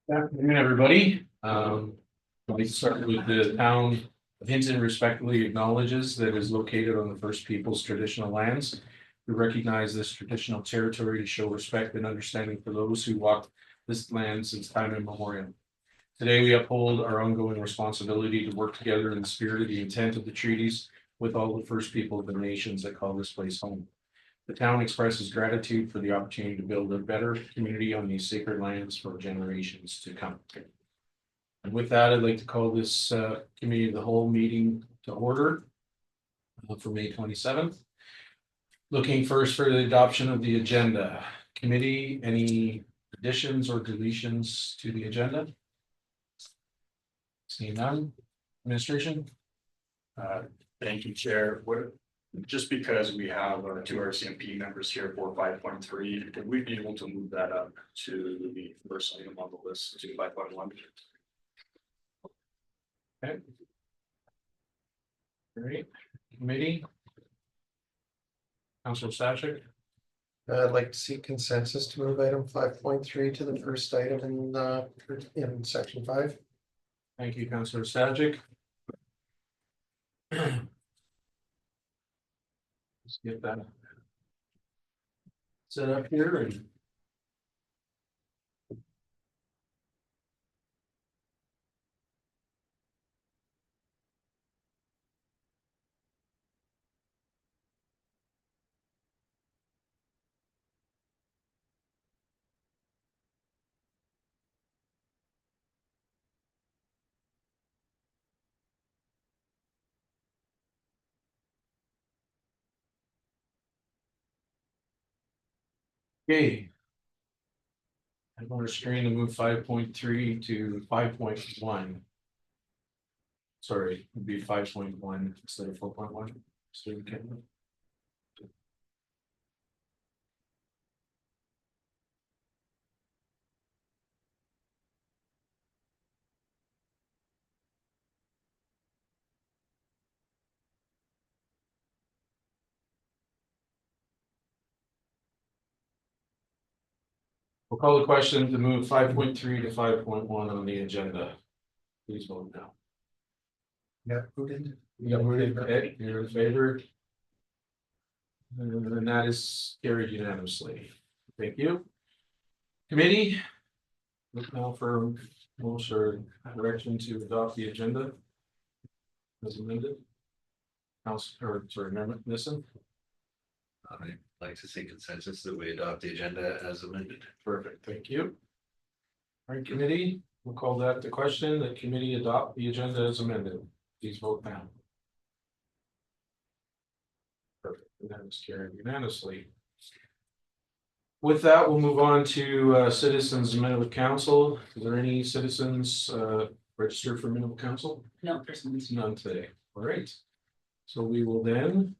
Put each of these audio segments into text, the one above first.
Good afternoon, everybody. We start with the town of Hinton respectfully acknowledges that it is located on the First Peoples traditional lands. We recognize this traditional territory to show respect and understanding for those who walked this land since time immemorial. Today, we uphold our ongoing responsibility to work together in the spirit of the intent of the treaties with all the First People of the nations that call this place home. The town expresses gratitude for the opportunity to build a better community on these sacred lands for generations to come. And with that, I'd like to call this committee of the whole meeting to order for May 27th. Looking first for the adoption of the agenda. Committee, any additions or deletions to the agenda? Seeing none. Administration? Thank you, Chair. Just because we have two RCMP members here for 5.3, would we be able to move that up to the first item on the list to 5.1? Okay. Great. Committee? Councilor Stashik? I'd like to see consensus to move item 5.3 to the first item in section 5. Thank you, Councilor Stajic. Let's get that set up here and okay. I'm on our screen to move 5.3 to 5.1. Sorry, it'd be 5.1 instead of 4.1. So we can. We'll call the question to move 5.3 to 5.1 on the agenda. Please vote now. Yeah, who did? Okay, you're in favor. And that is carried unanimously. Thank you. Committee. Look now for motion or direction to adopt the agenda. As amended. Member Nissen. I'd like to see consensus that we adopt the agenda as amended. Perfect, thank you. All right, committee, we'll call that the question. The committee adopt the agenda as amended. Please vote now. Perfect, and that is carried unanimously. With that, we'll move on to citizens Manitoba Council. Is there any citizens registered for Manitoba Council? No, there's None today. All right. So we will then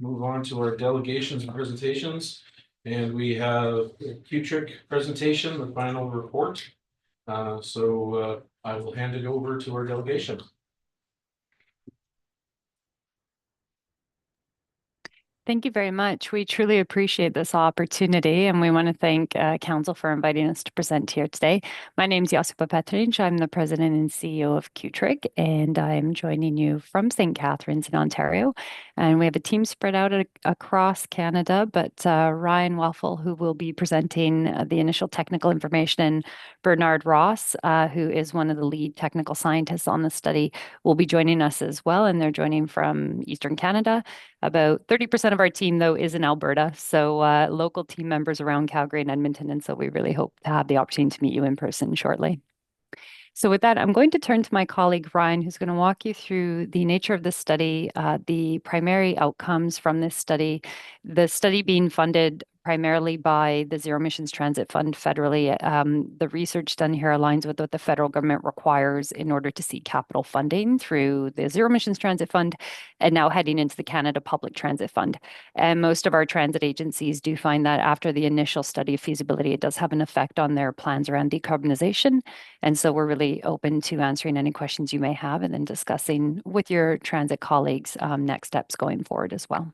move on to our delegations and presentations. And we have a Q-Trick presentation, the final report. I will hand it over to our delegation. Thank you very much. We truly appreciate this opportunity, and we want to thank Council for inviting us to present here today. My name is Josipa Petrinic. I'm the President and CEO of Q-Trick, and I'm joining you from St. Catharines in Ontario. And we have a team spread out across Canada, but Ryan Waffle, who will be presenting the initial technical information, and Bernard Ross, who is one of the lead technical scientists on the study, will be joining us as well, and they're joining from Eastern Canada. About 30% of our team, though, is in Alberta, so local team members around Calgary and Edmonton, and so we really hope to have the opportunity to meet you in person shortly. So with that, I'm going to turn to my colleague, Ryan, who's going to walk you through the nature of the study, the primary outcomes from this study, the study being funded primarily by the Zero Emissions Transit Fund federally. The research done here aligns with what the federal government requires in order to seek capital funding through the Zero Emissions Transit Fund, and now heading into the Canada Public Transit Fund. And most of our transit agencies do find that after the initial study of feasibility, it does have an effect on their plans around decarbonization. And so we're really open to answering any questions you may have and then discussing with your transit colleagues next steps going forward as well.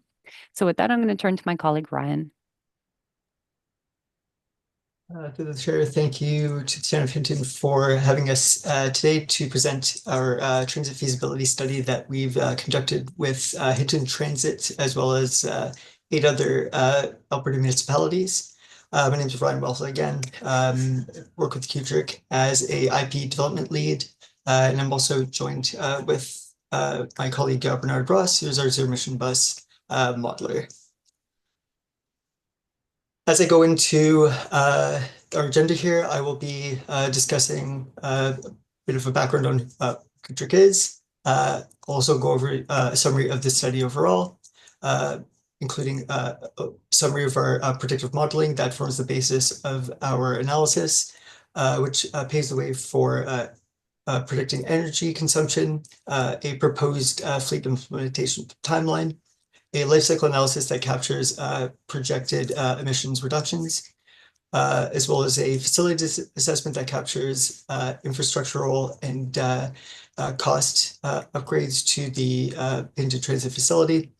So with that, I'm going to turn to my colleague, Ryan. To the chair, thank you to the town of Hinton for having us today to present our transit feasibility study that we've conducted with Hinton Transit as well as 8 other Alberta municipalities. My name is Ryan Wells again. Work with Qtric as a IP development lead, and I'm also joined with my colleague Bernard Ross, who's our zero emission bus modeler. As I go into our agenda here, I will be discussing a bit of a background on what Qtric is, also go over a summary of the study overall, including a summary of our predictive modeling that forms the basis of our analysis, which paves the way for predicting energy consumption, a proposed fleet implementation timeline, a life cycle analysis that captures projected emissions reductions, as well as a facility assessment that captures infrastructural and cost upgrades to the Hinton Transit facility,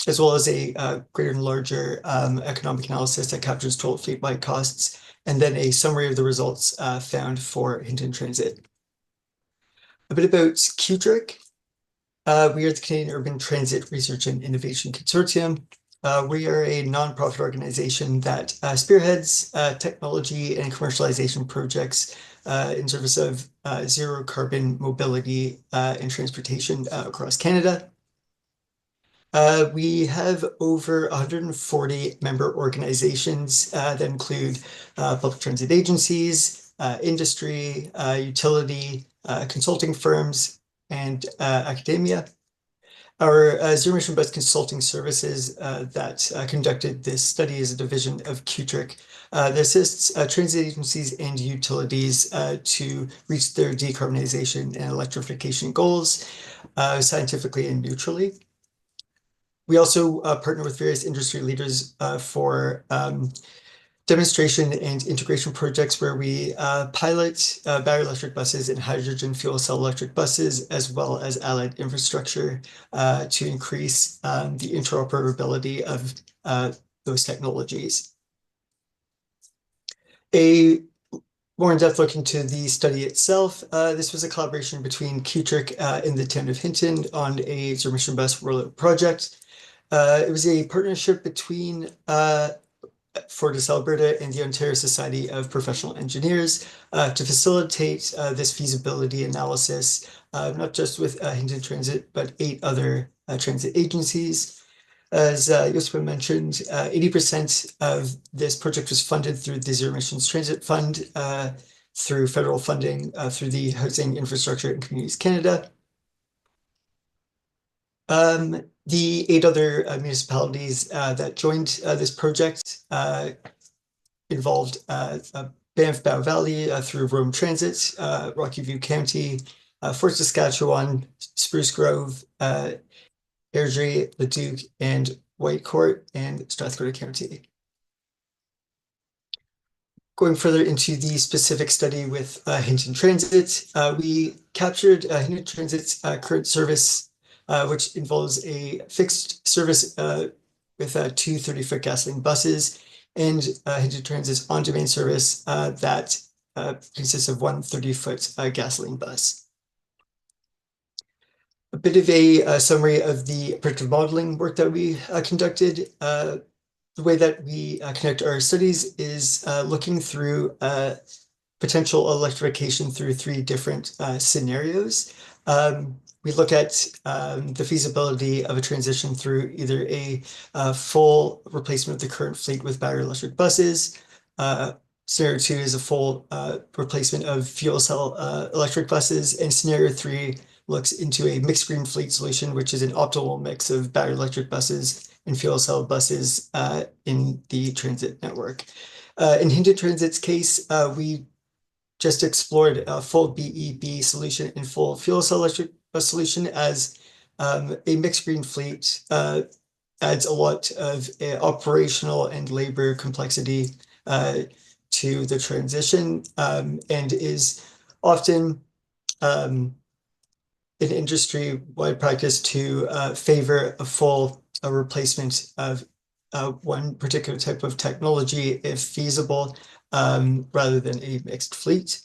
as well as a greater and larger economic analysis that captures total fleet-wide costs, and then a summary of the results found for Hinton Transit. A bit about Qtric. We are the Canadian Urban Transit Research and Innovation Consortium. We are a nonprofit organization that spearheads technology and commercialization projects in service of zero carbon mobility and transportation across Canada. We have over 140 member organizations that include public transit agencies, industry, utility, consulting firms, and academia. Our zero emission bus consulting services that conducted this study is a division of Qtric that assists transit agencies and utilities to reach their decarbonization and electrification goals scientifically and neutrally. We also partner with various industry leaders for demonstration and integration projects where we pilot battery electric buses and hydrogen fuel cell electric buses, as well as allied infrastructure to increase the interoperability of those technologies. A more in-depth look into the study itself. This was a collaboration between Qtric and the town of Hinton on a zero emission bus rollout project. It was a partnership between Fortis Alberta and the Ontario Society of Professional Engineers to facilitate this feasibility analysis, not just with Hinton Transit, but 8 other transit agencies. As Josipa mentioned, 80% of this project was funded through the Zero Emissions Transit Fund, through federal funding, through the Housing, Infrastructure and Communities Canada. The 8 other municipalities that joined this project involved Banff Bow Valley through Rome Transit, Rocky View County, Fort Saskatchewan, Spruce Grove, Airdrie, Leduc, and Whitecourt, and Strathcona County. Going further into the specific study with Hinton Transit, we captured Hinton Transit's current service, which involves a fixed service with 2 30-foot gasoline buses and Hinton Transit's on-demand service that consists of 1 30-foot gasoline bus. A bit of a summary of the predictive modeling work that we conducted. The way that we conduct our studies is looking through potential electrification through 3 different scenarios. We look at the feasibility of a transition through either a full replacement of the current fleet with battery electric buses. Scenario 2 is a full replacement of fuel cell electric buses, and scenario 3 looks into a mixed green fleet solution, which is an optimal mix of battery electric buses and fuel cell buses in the transit network. In Hinton Transit's case, we just explored a full BEB solution and full fuel cell electric bus solution, as a mixed green fleet adds a lot of operational and labor complexity to the transition, and is often an industry-wide practice to favor a full replacement of one particular type of technology if feasible, rather than a mixed fleet.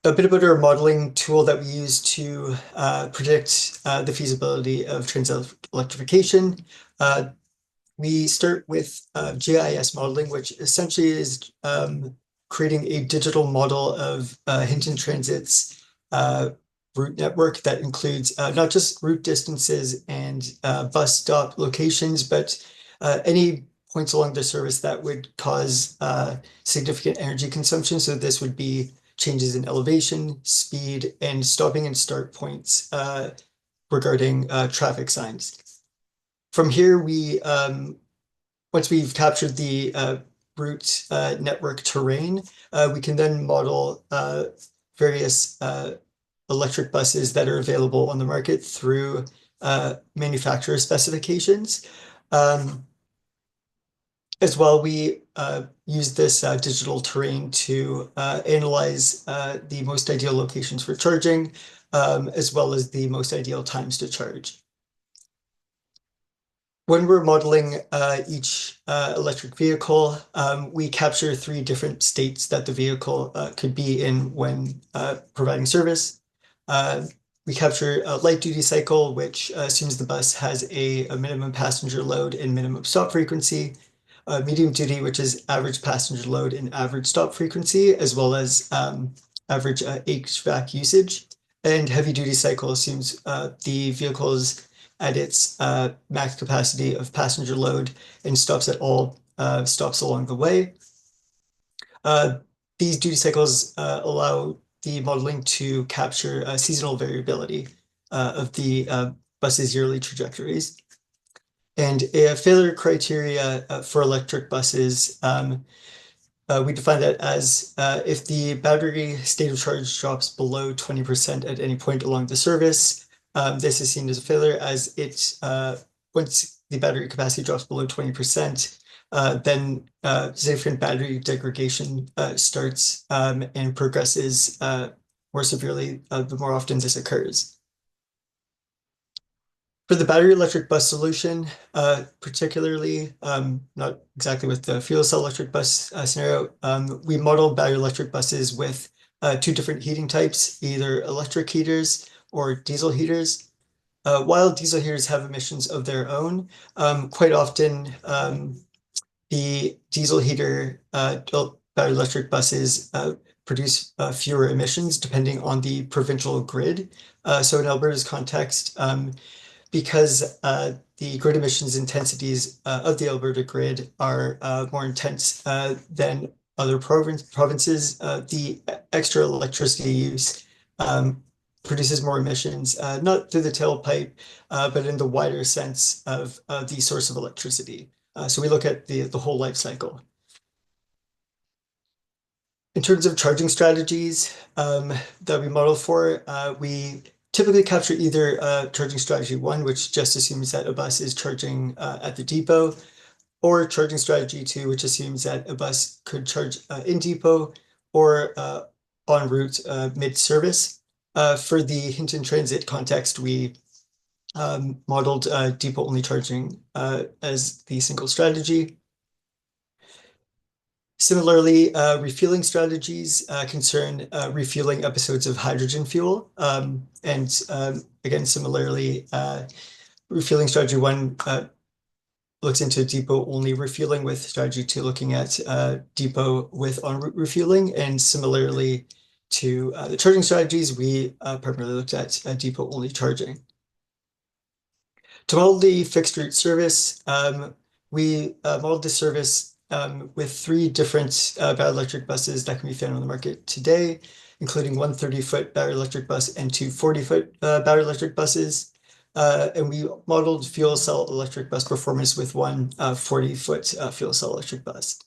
A bit about our modeling tool that we use to predict the feasibility of transit electrification. We start with GIS modeling, which essentially is creating a digital model of Hinton Transit's route network that includes not just route distances and bus stop locations, but any points along the service that would cause significant energy consumption. So this would be changes in elevation, speed, and stopping and start points regarding traffic signs. From here, once we've captured the route network terrain, we can then model various electric buses that are available on the market through manufacturer specifications. As well, we use this digital terrain to analyze the most ideal locations for charging, as well as the most ideal times to charge. When we're modeling each electric vehicle, we capture 3 different states that the vehicle could be in when providing service. We capture a light duty cycle, which assumes the bus has a minimum passenger load and minimum stop frequency. Medium duty, which is average passenger load and average stop frequency, as well as average HVAC usage. And heavy duty cycle assumes the vehicle is at its max capacity of passenger load and stops at all stops along the way. These duty cycles allow the modeling to capture seasonal variability of the bus's yearly trajectories. And a failure criteria for electric buses, we define that as if the battery state of charge drops below 20% at any point along the service, this is seen as a failure, as once the battery capacity drops below 20%, then significant battery degradation starts and progresses more severely the more often this occurs. For the battery electric bus solution, particularly not exactly with the fuel cell electric bus scenario, we modeled battery electric buses with 2 different heating types, either electric heaters or diesel heaters. While diesel heaters have emissions of their own, quite often the diesel heater battery electric buses produce fewer emissions depending on the provincial grid. So in Alberta's context, because the grid emissions intensities of the Alberta grid are more intense than other provinces, the extra electricity use produces more emissions, not through the tailpipe, but in the wider sense of the source of electricity. So we look at the whole life cycle. In terms of charging strategies that we model for, we typically capture either charging strategy 1, which just assumes that a bus is charging at the depot, or charging strategy 2, which assumes that a bus could charge in depot or en route mid-service. For the Hinton Transit context, we modeled depot-only charging as the single strategy. Similarly, refueling strategies concern refueling episodes of hydrogen fuel. And again, similarly, refueling strategy 1 looks into depot-only refueling, with strategy 2 looking at depot with en route refueling. And similarly to the charging strategies, we primarily looked at depot-only charging. To model the fixed route service, we modeled the service with 3 different battery electric buses that can be found on the market today, including one 30-foot battery electric bus and 2 40-foot battery electric buses. And we modeled fuel cell electric bus performance with one 40-foot fuel cell electric bus.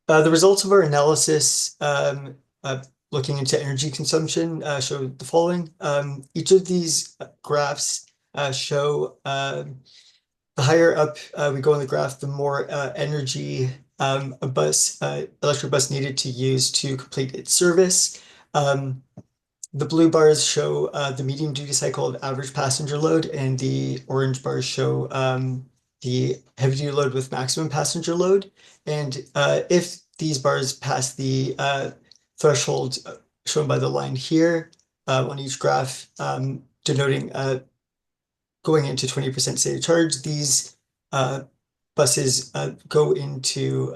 The results of our analysis looking into energy consumption show the following. Each of these graphs show the higher up we go in the graph, the more energy a electric bus needed to use to complete its service. The blue bars show the medium duty cycle of average passenger load, and the orange bars show the heavy duty load with maximum passenger load. And if these bars pass the threshold shown by the line here on each graph, denoting going into 20% state of charge, these buses go into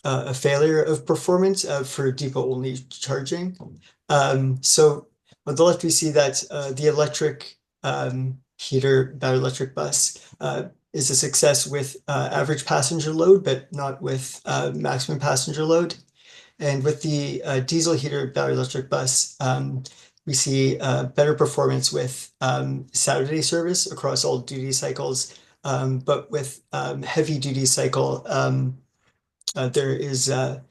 a failure of performance for depot only charging. So on the left, we see that the electric heater battery electric bus is a success with average passenger load, but not with maximum passenger load. And with the diesel heater battery electric bus, we see better performance with Saturday service across all duty cycles. But with heavy duty cycle, there is a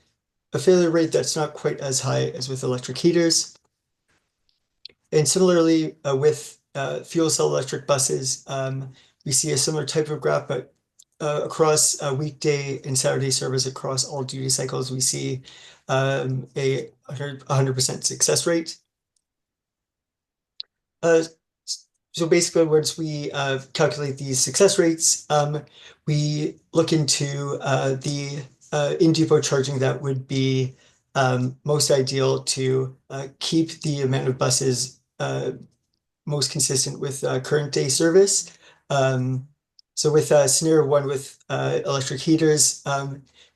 failure rate that's not quite as high as with electric heaters. And similarly, with fuel cell electric buses, we see a similar type of graph, but across weekday and Saturday service across all duty cycles, we see a 100% success rate. So basically, once we calculate these success rates, we look into the in-depot charging that would be most ideal to keep the amount of buses most consistent with current day service. So with scenario one with electric heaters,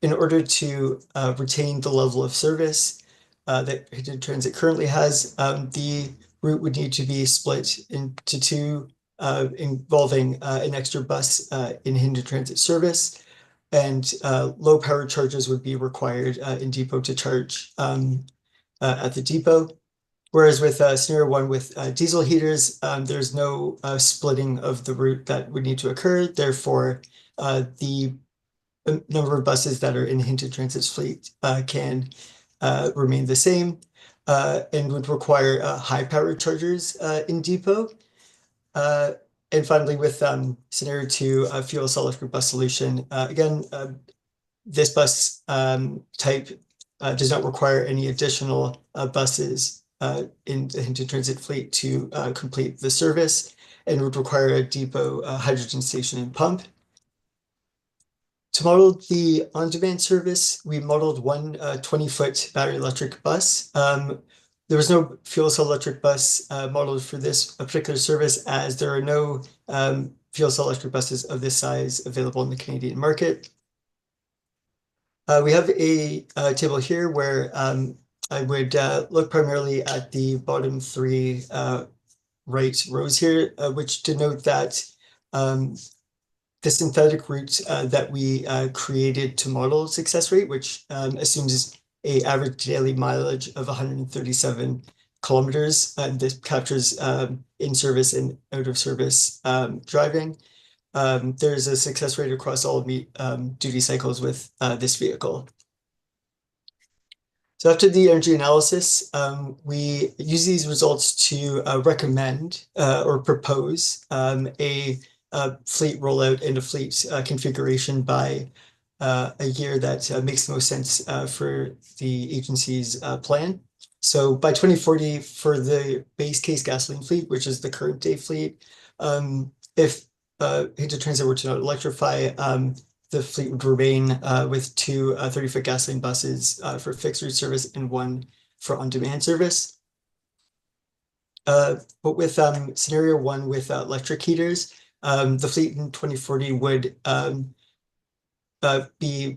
in order to retain the level of service that Hinton Transit currently has, the route would need to be split into two, involving an extra bus in Hinton Transit service, and low power chargers would be required in depot to charge at the depot. Whereas with scenario one with diesel heaters, there's no splitting of the route that would need to occur. Therefore, the number of buses that are in Hinton Transit's fleet can remain the same and would require high power chargers in depot. And finally, with scenario two, fuel cell electric bus solution, again, this bus type does not require any additional buses in the Hinton Transit fleet to complete the service, and would require a depot hydrogen station and pump. To model the on-demand service, we modeled one 20-foot battery electric bus. There was no fuel cell electric bus modeled for this particular service, as there are no fuel cell electric buses of this size available in the Canadian market. We have a table here where I would look primarily at the bottom three right rows here, which denote that the synthetic route that we created to model success rate, which assumes a average daily mileage of 137 kilometers, and this captures in-service and out-of-service driving. There's a success rate across all duty cycles with this vehicle. So after the energy analysis, we use these results to recommend or propose a fleet rollout and a fleet configuration by a year that makes the most sense for the agency's plan. So by 2040, for the base case gasoline fleet, which is the current day fleet, if Hinton Transit were to not electrify, the fleet would remain with two 30-foot gasoline buses for fixed route service and one for on-demand service. But with scenario one with electric heaters, the fleet in 2040 would be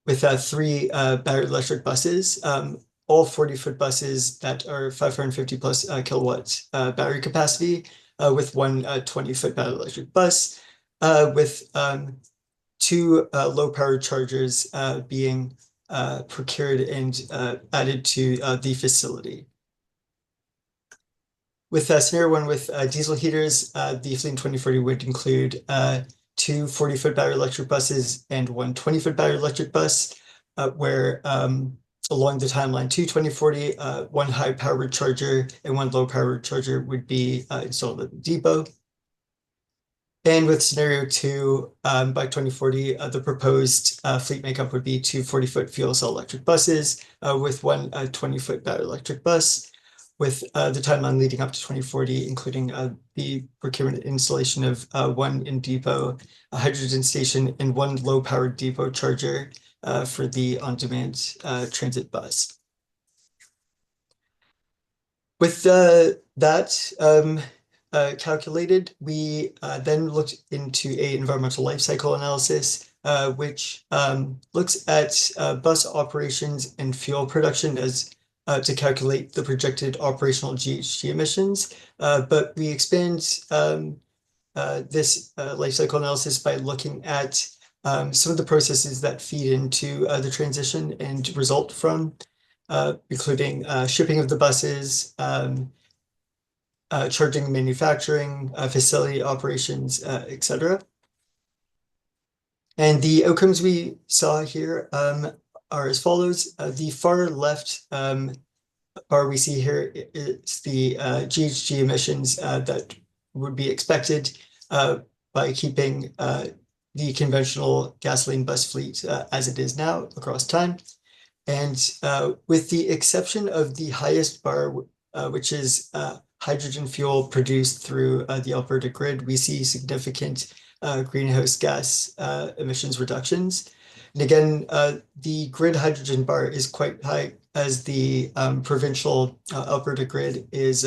with three battery electric buses, all 40-foot buses that are 550 plus kilowatt battery capacity, with one 20-foot battery electric bus, with two low power chargers being procured and added to the facility. With scenario one with diesel heaters, the fleet in 2040 would include two 40-foot battery electric buses and one 20-foot battery electric bus, where along the timeline to 2040, one high powered charger and one low powered charger would be installed at the depot. And with scenario two, by 2040, the proposed fleet makeup would be two 40-foot fuel cell electric buses with one 20-foot battery electric bus, with the timeline leading up to 2040, including the procurement and installation of one in-depot hydrogen station and one low-powered depot charger for the on-demand transit bus. With that calculated, we then looked into a environmental life cycle analysis, which looks at bus operations and fuel production as to calculate the projected operational GHG emissions. But we expand this life cycle analysis by looking at some of the processes that feed into the transition and result from, including shipping of the buses, charging, manufacturing, facility operations, etc. And the outcomes we saw here are as follows. The far left bar we see here is the GHG emissions that would be expected by keeping the conventional gasoline bus fleet as it is now across time. And with the exception of the highest bar, which is hydrogen fuel produced through the Alberta grid, we see significant greenhouse gas emissions reductions. And again, the grid hydrogen bar is quite high as the provincial Alberta grid is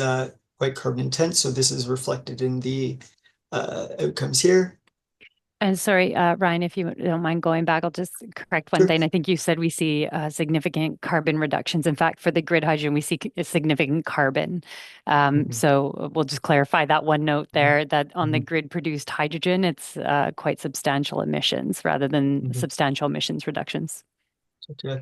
quite carbon intense. So this is reflected in the outcomes here. And sorry, Ryan, if you don't mind going back, I'll just correct one Sure. thing. I think you said we see significant carbon reductions. In fact, for the grid hydrogen, we see a significant carbon. So we'll just clarify that one note there, that on the grid produced hydrogen, it's quite substantial emissions rather than substantial emissions reductions. Okay.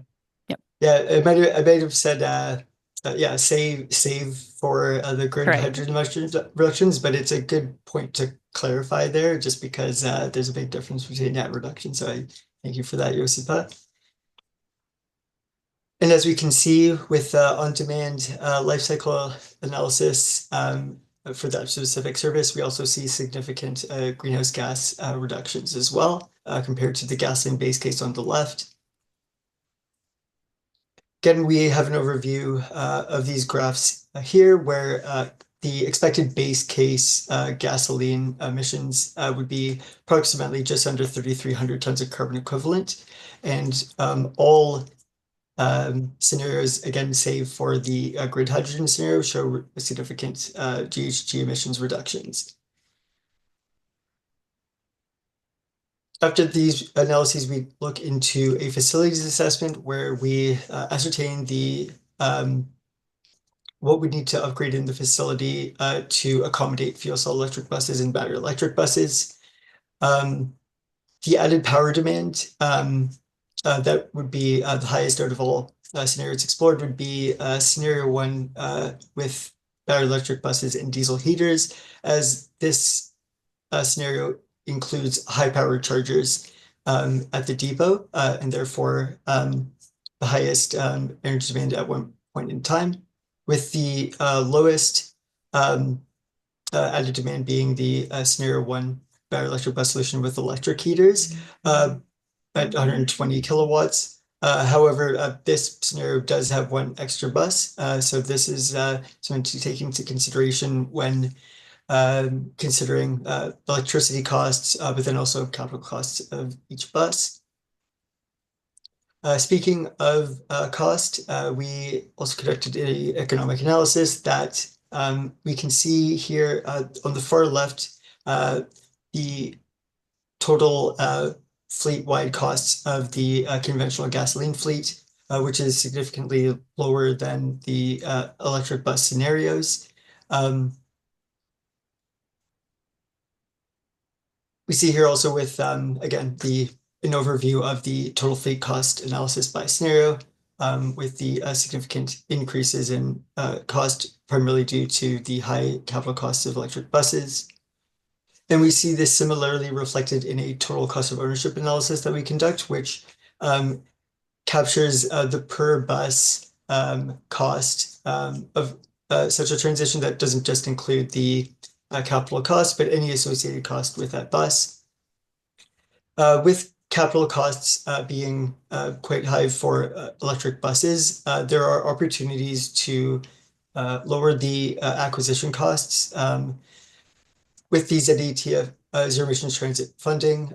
Yep. Yeah, I might have said yeah, save for the grid Correct. hydrogen reductions, but it's a good point to clarify there, just because there's a big difference between net reduction. So I thank you for that, Josipa. And as we can see with on-demand life cycle analysis for that specific service, we also see significant greenhouse gas reductions as well compared to the gasoline base case on the left. Again, we have an overview of these graphs here, where the expected base case gasoline emissions would be approximately just under 3,300 tons of carbon equivalent. And all scenarios, again, save for the grid hydrogen scenario, show significant GHG emissions reductions. After these analyses, we look into a facilities assessment where we ascertain the what we need to upgrade in the facility to accommodate fuel cell electric buses and battery electric buses. The added power demand that would be the highest out of all scenarios explored would be scenario one with battery electric buses and diesel heaters, as this scenario includes high power chargers at the depot and therefore the highest energy demand at one point in time, with the lowest added demand being the scenario one battery electric bus solution with electric heaters at 120 kilowatts. However, this scenario does have one extra bus, so this is something to take into consideration when considering electricity costs, but then also capital costs of each bus. Speaking of cost, we also conducted an economic analysis that we can see here on the far left, the total fleet-wide costs of the conventional gasoline fleet, which is significantly lower than the electric bus scenarios. We see here also with, again, an overview of the total fleet cost analysis by scenario, with the significant increases in cost primarily due to the high capital costs of electric buses. And we see this similarly reflected in a total cost of ownership analysis that we conduct, which captures the per bus cost of such a transition that doesn't just include the capital cost, but any associated cost with that bus. With capital costs being quite high for electric buses, there are opportunities to lower the acquisition costs with the ZETF zero emissions transit funding.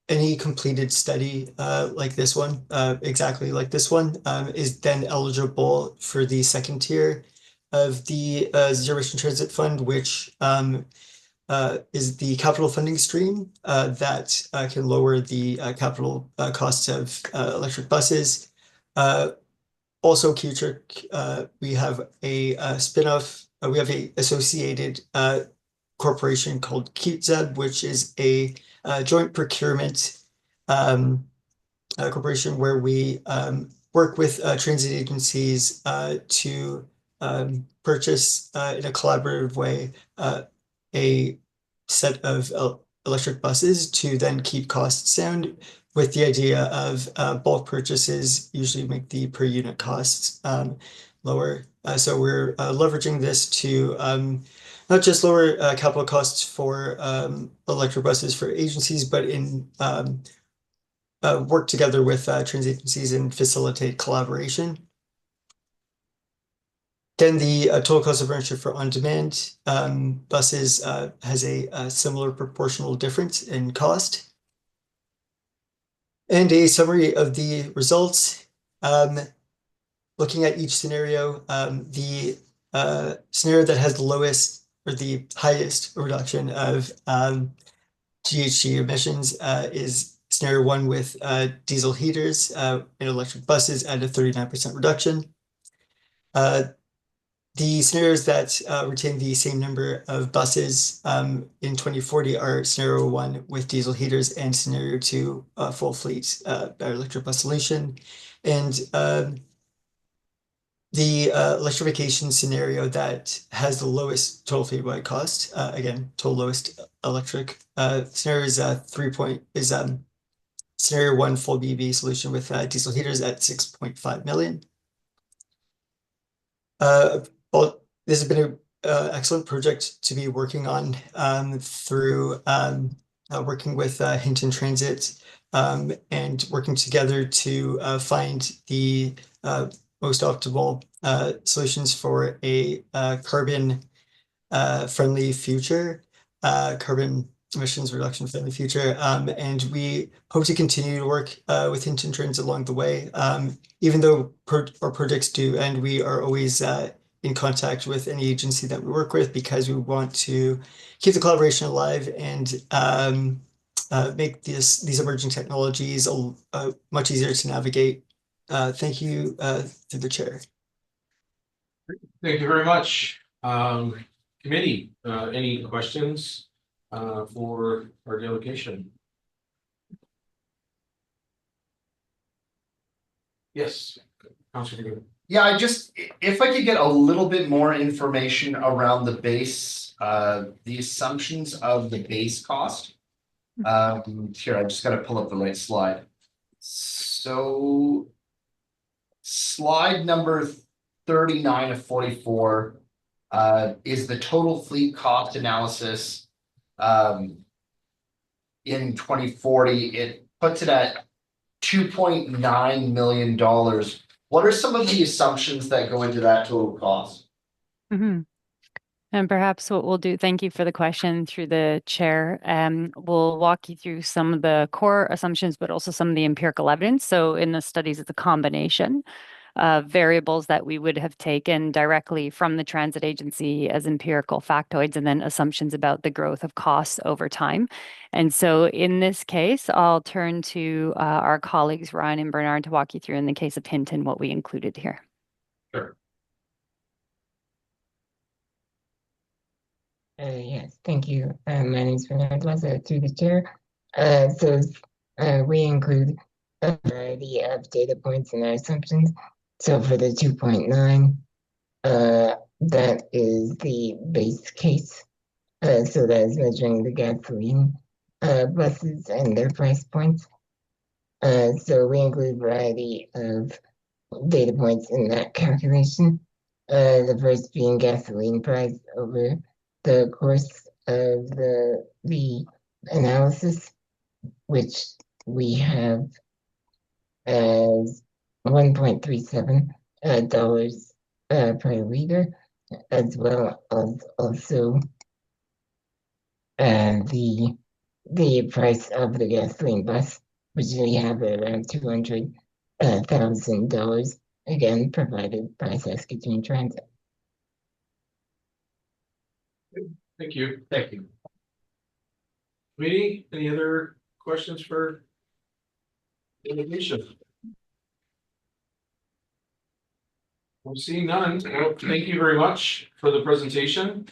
Any completed study like this one, exactly like this one, is then eligible for the second tier of the zero emission transit fund, which is the capital funding stream that can lower the capital costs of electric buses. Also, QTRIC, we have a spin-off, we have a associated corporation called QTZEB, which is a joint procurement corporation where we work with transit agencies to purchase in a collaborative way a set of electric buses to then keep costs down, with the idea of bulk purchases usually make the per unit costs lower. So we're leveraging this to not just lower capital costs for electric buses for agencies, but in work together with transit agencies and facilitate collaboration. Then the total cost of ownership for on-demand buses has a similar proportional difference in cost. And a summary of the results. Looking at each scenario, the scenario that has the lowest or the highest reduction of GHG emissions is scenario 1 with diesel heaters and electric buses at a 39% reduction. The scenarios that retain the same number of buses in 2040 are scenario 1 with diesel heaters and scenario 2 full fleet battery electric bus solution. And the electrification scenario that has the lowest total fleet-wide cost, again, total lowest electric scenario is scenario 1 full BEV solution with diesel heaters at 6.5 million. Well, this has been an excellent project to be working on through working with Hinton Transit and working together to find the most optimal solutions for a carbon friendly future, carbon emissions reduction friendly future. And we hope to continue to work with Hinton Transit along the way. Even though our projects do end, we are always in contact with any agency that we work with, because we want to keep the collaboration alive and make these emerging technologies much easier to navigate. Thank you through the chair. Thank you very much. Committee, any questions for our delegation? Yes, Councilor. Yeah, if I could get a little bit more information around the base, the assumptions of the base cost. Here, I just gotta pull up the right slide. So slide number 39 of 44 is the total fleet cost analysis in 2040. It puts it at $2.9 million. What are some of the assumptions that go into that total cost? Mm-hmm. And perhaps what we'll do, thank you for the question through the chair. We'll walk you through some of the core assumptions, but also some of the empirical evidence. So in the studies, it's a combination of variables that we would have taken directly from the transit agency as empirical factoids, and then assumptions about the growth of costs over time. And so in this case, I'll turn to our colleagues, Ryan and Bernard, to walk you through, in the case of Hinton, what we included here. Sure. Yes, thank you. My name is Bernard Laza, through the chair. We include a variety of data points in our assumptions. So for the 2.9, that is the base case. So that is measuring the gasoline buses and their price points. So we include a variety of data points in that calculation. The first being gasoline price over the course of the analysis, which we have as $1.37 per liter. as well as also the price of the gasoline bus, which we have at around $200,000, again provided by Saskatoon Transit. Thank you. Thank you. Committee, any other questions for delegation? Well, seeing none, well, thank you very much for the presentation.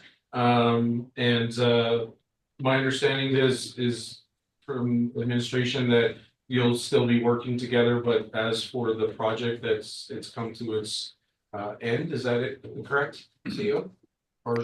My understanding is from administration that you'll still be working together, but as for the project it's come to its end, is that it, correct, CEO? Or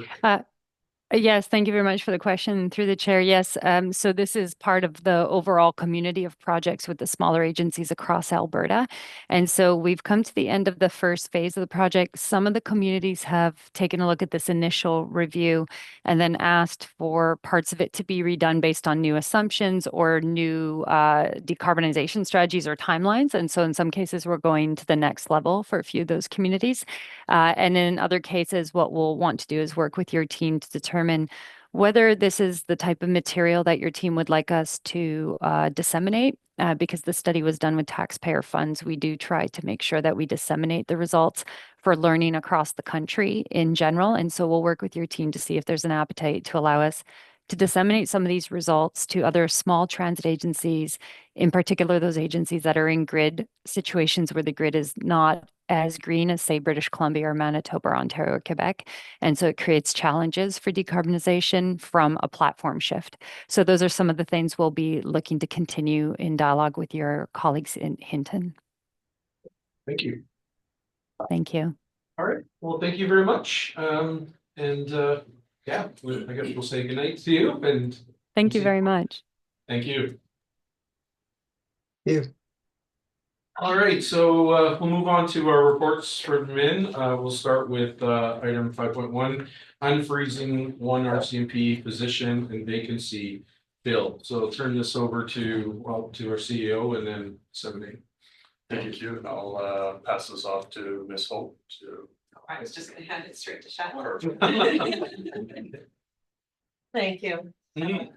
Yes, thank you very much for the question through the chair. Yes, so this is part of the overall community of projects with the smaller agencies across Alberta. And so we've come to the end of the first phase of the project. Some of the communities have taken a look at this initial review and then asked for parts of it to be redone based on new assumptions or new decarbonization strategies or timelines. And so in some cases, we're going to the next level for a few of those communities. And in other cases, what we'll want to do is work with your team to determine whether this is the type of material that your team would like us to disseminate. Because the study was done with taxpayer funds, we do try to make sure that we disseminate the results for learning across the country in general. And so we'll work with your team to see if there's an appetite to allow us to disseminate some of these results to other small transit agencies, in particular those agencies that are in grid situations where the grid is not as green as, say, British Columbia or Manitoba or Ontario or Quebec. And so it creates challenges for decarbonization from a platform shift. So those are some of the things we'll be looking to continue in dialogue with your colleagues in Hinton. thank you. Thank you. All right, well, thank you very much. Yeah, I guess we'll say goodnight to you and Thank you very much. thank you. You. All right, so we'll move on to our reports for Min. We'll start with item 5.1, unfreezing one RCMP position and vacancy fill. So I'll turn this over to our CEO and then 7A. Thank you, and I'll pass this off to Ms. Hope to. I was just gonna hand it straight to Shannon. Perfect. Thank you. Mhm.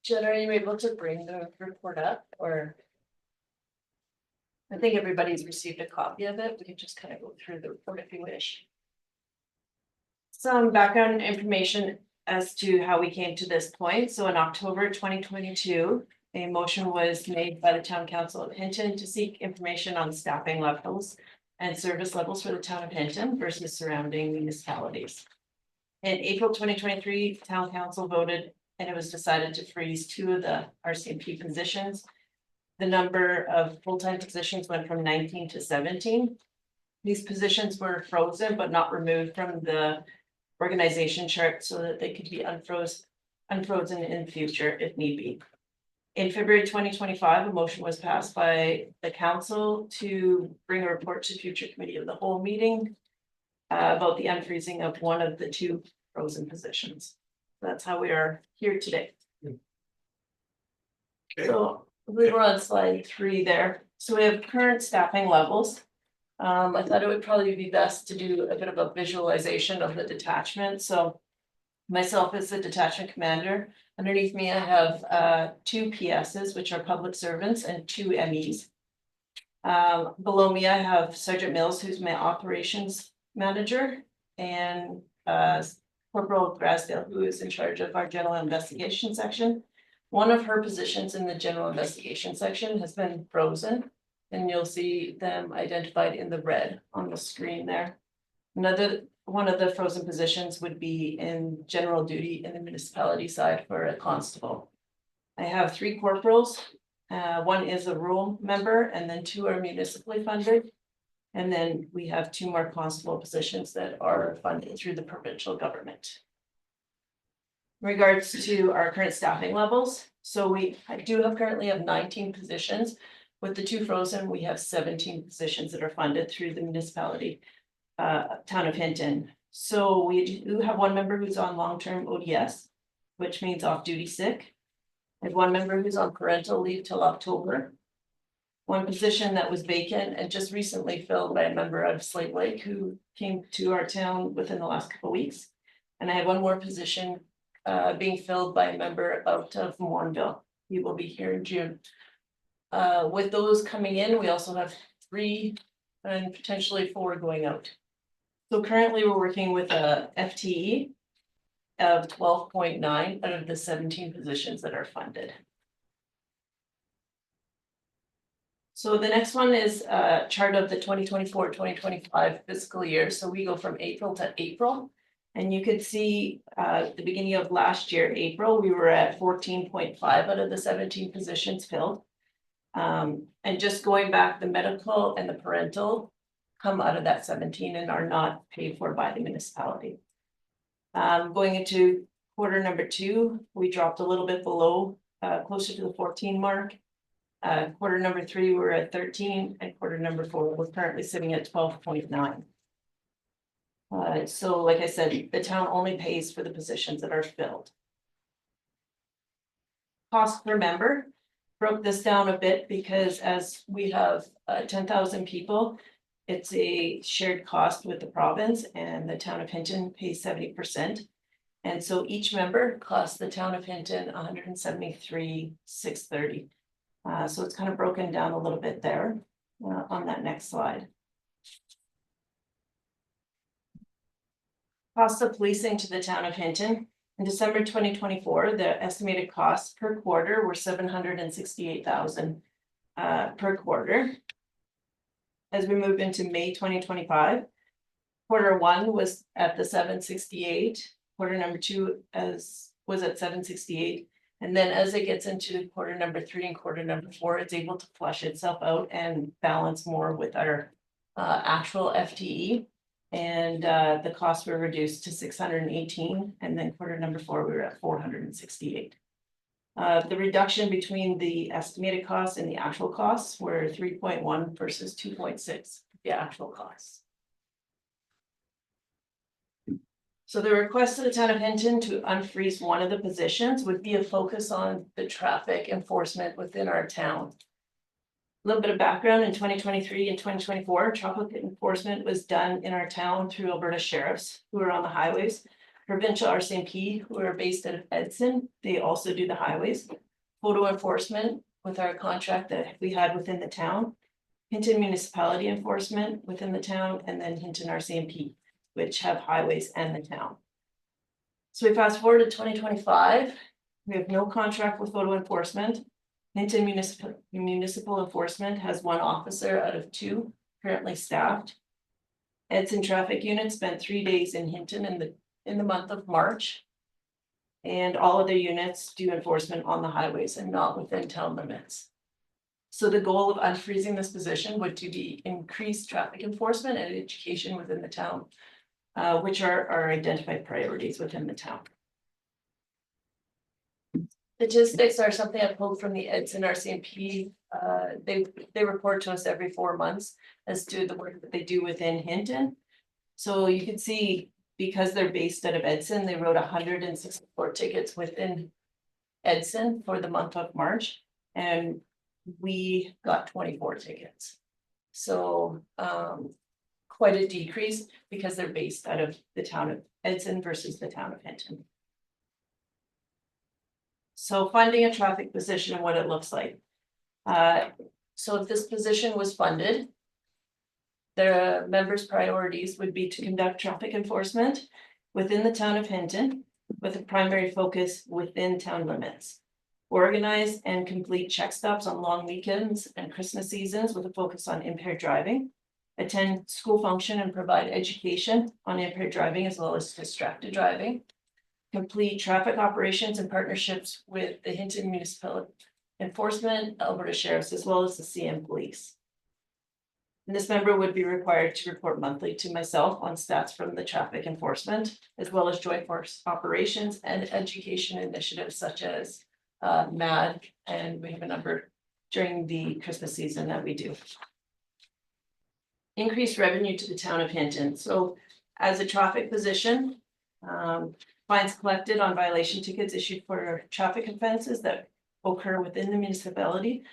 Jen, are you able to bring the report up, or? I think everybody's received a copy of it. We can just kind of go through the report if you wish. Some background information as to how we came to this point. So in October 2022, a motion was made by the Town Council of Hinton to seek information on staffing levels and service levels for the town of Hinton versus surrounding municipalities. In April 2023, Town Council voted and it was decided to freeze 2 of the RCMP positions. The number of full-time positions went from 19 to 17. These positions were frozen but not removed from the organization chart so that they could be unfrozen in the future if need be. In February 2025, a motion was passed by the council to bring a report to future committee of the whole meeting about the unfreezing of one of the 2 frozen positions. That's how we are here today. Okay. So we were on slide 3 there. So we have current staffing levels. I thought it would probably be best to do a bit of a visualization of the detachment. So myself as the detachment commander, underneath me I have 2 PSs, which are public servants, and 2 MEs. Below me I have Sergeant Mills, who's my operations manager, and Corporal Grasdale, who is in charge of our general investigation section. One of her positions in the general investigation section has been frozen, and you'll see them identified in the red on the screen there. Another one of the frozen positions would be in general duty in the municipality side for a constable. I have 3 corporals. 1 is a rural member, and then 2 are municipally funded. And then we have 2 more constable positions that are funded through the provincial government. In regards to our current staffing levels, so I do currently have 19 positions. With the 2 frozen, we have 17 positions that are funded through the municipality, town of Hinton. So we do have 1 member who's on long-term ODS, which means off-duty sick. I have 1 member who's on parental leave till October. one position that was vacant and just recently filled by a member of Slave Lake who came to our town within the last couple of weeks. And I have one more position being filled by a member out of Mournville. He will be here in June. With those coming in, we also have 3 and potentially 4 going out. So currently we're working with a FTE of 12.9 out of the 17 positions that are funded. So the next one is a chart of the 2024-2025 fiscal year. So we go from April to April. And you could see the beginning of last year, April, we were at 14.5 out of the 17 positions filled. And just going back, the medical and the parental come out of that 17 and are not paid for by the municipality. Going into quarter number 2, we dropped a little bit below, closer to the 14 mark. Quarter number 3, we're at 13, and quarter number 4, we're currently sitting at 12.9. So like I said, the town only pays for the positions that are filled. Cost per member, broke this down a bit because as we have 10,000 people, it's a shared cost with the province, and the town of Hinton pays 70%. And so each member costs the town of Hinton $173,630. So it's kind of broken down a little bit there on that next slide. Cost of policing to the town of Hinton. In December 2024, the estimated costs per quarter were $768,000 per quarter. As we move into May 2025, quarter 1 was at the 768, quarter number 2 was at 768. And then as it gets into quarter number 3 and quarter number 4, it's able to flush itself out and balance more with our actual FTE. And the costs were reduced to 618, and then quarter number 4, we were at 468. The reduction between the estimated costs and the actual costs were 3.1 versus 2.6, the actual costs. So the request to the town of Hinton to unfreeze one of the positions would be a focus on the traffic enforcement within our town. A little bit of background: in 2023 and 2024, traffic enforcement was done in our town through Alberta sheriffs who are on the highways, provincial RCMP who are based out of Edson. They also do the highways. Photo enforcement with our contract that we had within the town, Hinton municipality enforcement within the town, and then Hinton RCMP, which have highways and the town. So we fast forward to 2025. We have no contract with photo enforcement. Hinton municipal enforcement has 1 officer out of 2 currently staffed. Edson traffic unit spent 3 days in Hinton in the month of March. And all other units do enforcement on the highways and not within town limits. So the goal of unfreezing this position would to be increased traffic enforcement and education within the town, which are our identified priorities within the town. Statistics are something I pulled from the Edson RCMP. They report to us every 4 months as to the work that they do within Hinton. So you can see, because they're based out of Edson, they wrote 164 tickets within Edson for the month of March, and we got 24 tickets. So quite a decrease because they're based out of the town of Edson versus the town of Hinton. So finding a traffic position and what it looks like. So if this position was funded, the members' priorities would be to conduct traffic enforcement within the town of Hinton with a primary focus within town limits. Organize and complete check stops on long weekends and Christmas seasons with a focus on impaired driving. Attend school function and provide education on impaired driving as well as distracted driving. Complete traffic operations and partnerships with the Hinton Municipal Enforcement, Alberta Sheriffs, as well as the CM Police. And this member would be required to report monthly to myself on stats from the traffic enforcement, as well as joint force operations and education initiatives such as MAD, and we have a number during the Christmas season that we do. Increased revenue to the town of Hinton. So as a traffic position, fines collected on violation tickets issued for traffic offenses that occur within the municipality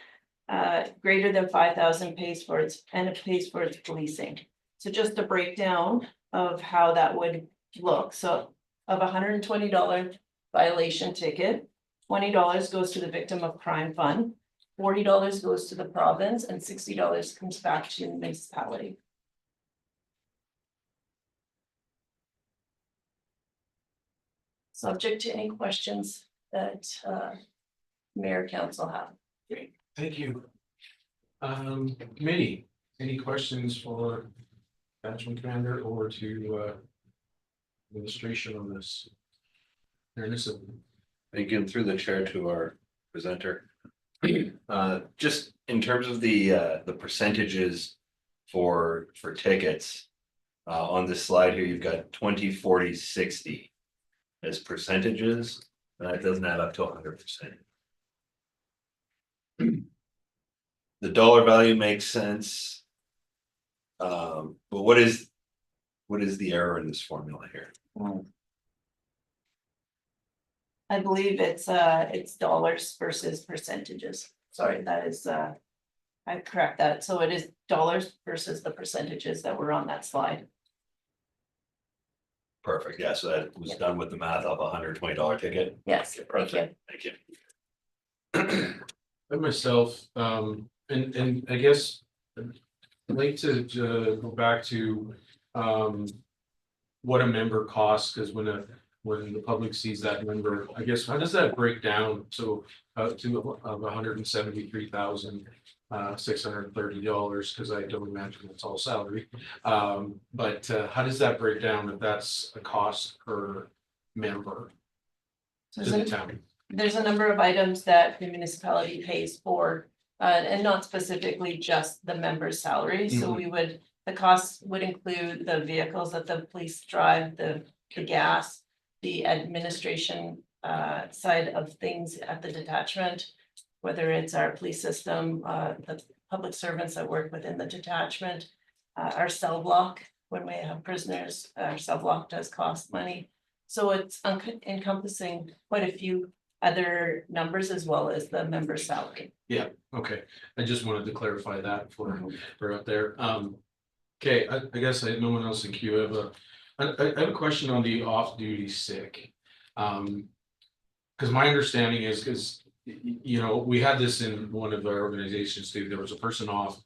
greater than 5,000 pays for its, and it pays for its policing. So just a breakdown of how that would look, so of $120 violation ticket, $20 goes to the victim of crime fund, $40 goes to the province, and $60 comes back to the municipality. Subject to any questions that Mayor Council have. Great, thank you. Committee, any questions for Attachment Commander or to administration on this? Fairness of. Thank you, and through the chair to our presenter. Just in terms of the percentages for tickets. On this slide here, you've got 20, 40, 60 as percentages. That doesn't add up to 100%. The dollar value makes sense. But what is the error in this formula here? I believe it's dollars versus percentages. Sorry, that is, I correct that. So it is dollars versus the percentages that were on that slide. Perfect, yeah, so that was done with the math of $120 ticket. Yes, thank you. Perfect, thank you. I myself, and I guess I'd like to go back to what a member costs, because when the public sees that number, I guess, how does that break down? So to of $173,630, because I don't imagine it's all salary. But how does that break down if that's a cost per member to the town? There's a number of items that the municipality pays for, and not specifically just the member's salary. So the costs would include the vehicles that the police drive, the gas, the administration side of things at the detachment, whether it's our police system, the public servants that work within the detachment, our cell block, when we have prisoners, our cell block does cost money. So it's encompassing quite a few other numbers as well as the member's salary. Yeah, okay, I just wanted to clarify that for up there. Okay, I guess no one else in queue. I have a question on the off-duty sick. Because my understanding is, because you know, we had this in one of our organizations too. There was a person off,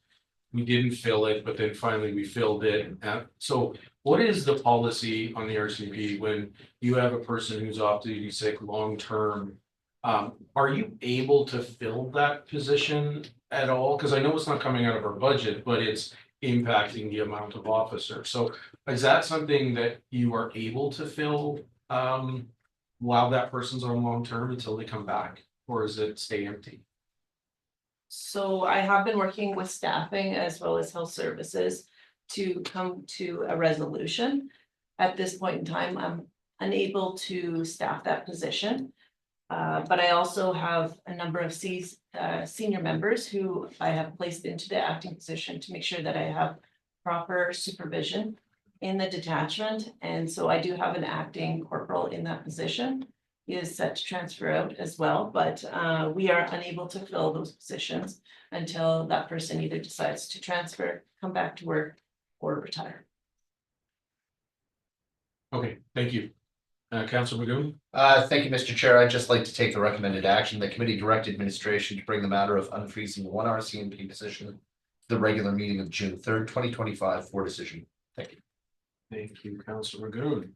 we didn't fill it, but then finally we filled it. So what is the policy on the RCMP when you have a person who's off-duty sick long-term? Are you able to fill that position at all? Because I know it's not coming out of our budget, but it's impacting the amount of officers. So is that something that you are able to fill while that person's on long-term until they come back, or is it stay empty? So I have been working with staffing as well as health services to come to a resolution. At this point in time, I'm unable to staff that position. But I also have a number of senior members who I have placed into the acting position to make sure that I have proper supervision in the detachment. And so I do have an acting corporal in that position. He is set to transfer out as well, but we are unable to fill those positions until that person either decides to transfer, come back to work, or retire. Okay, thank you. Councilor Magoon? Thank you, Mr. Chair. I'd just like to take the recommended action. The committee direct administration to bring the matter of unfreezing one RCMP position to the regular meeting of June 3rd, 2025 for decision. Thank you. Thank you, Councilor Magoon.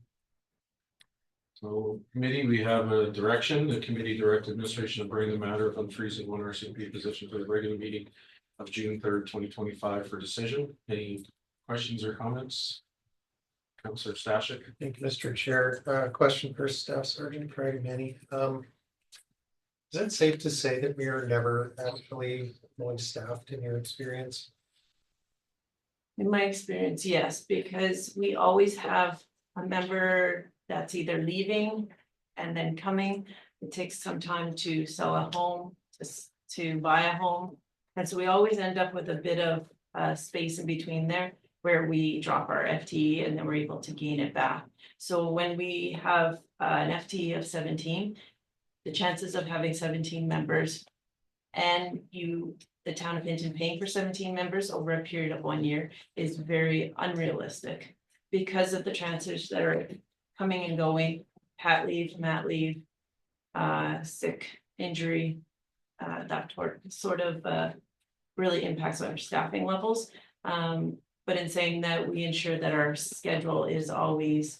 So committee, we have a direction, the committee direct administration to bring the matter of unfreezing one RCMP position to the regular meeting of June 3rd, 2025 for decision. Any questions or comments? Councilor Stashik? Thank you, Mr. Chair. Question for Staff Sergeant Craig Manny. Is it safe to say that we are never actually fully staffed in your experience? In my experience, yes, because we always have a member that's either leaving and then coming. It takes some time to sell a home, to buy a home. And so we always end up with a bit of space in between there where we drop our FTE and then we're able to gain it back. So when we have an FTE of 17, the chances of having 17 members And the town of Hinton paying for 17 members over a period of 1 year is very unrealistic. Because of the transfers that are coming and going, pat leave, mat leave, sick, injury. That sort of really impacts our staffing levels. But in saying that, we ensure that our schedule is always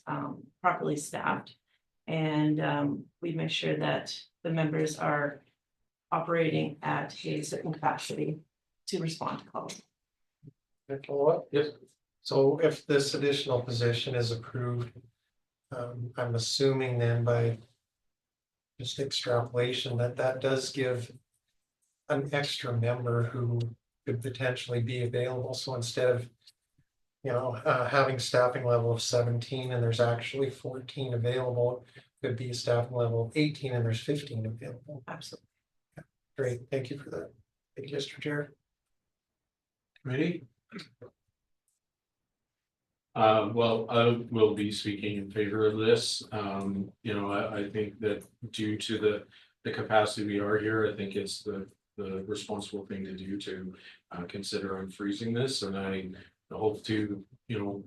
properly staffed. And we make sure that the members are operating at a certain capacity to respond to calls. Follow-up? Yes. So if this additional position is approved, I'm assuming then by just extrapolation that that does give an extra member who could potentially be available. So instead of, having staffing level of 17 and there's actually 14 available, could be a staffing level of 18 and there's 15 available. Absolutely. Great, thank you for that. Thank you, Mr. Chair. Committee? Well, I will be speaking in favor of this. I think that due to the capacity we are here, I think it's the responsible thing to do to consider unfreezing this. And I hope to,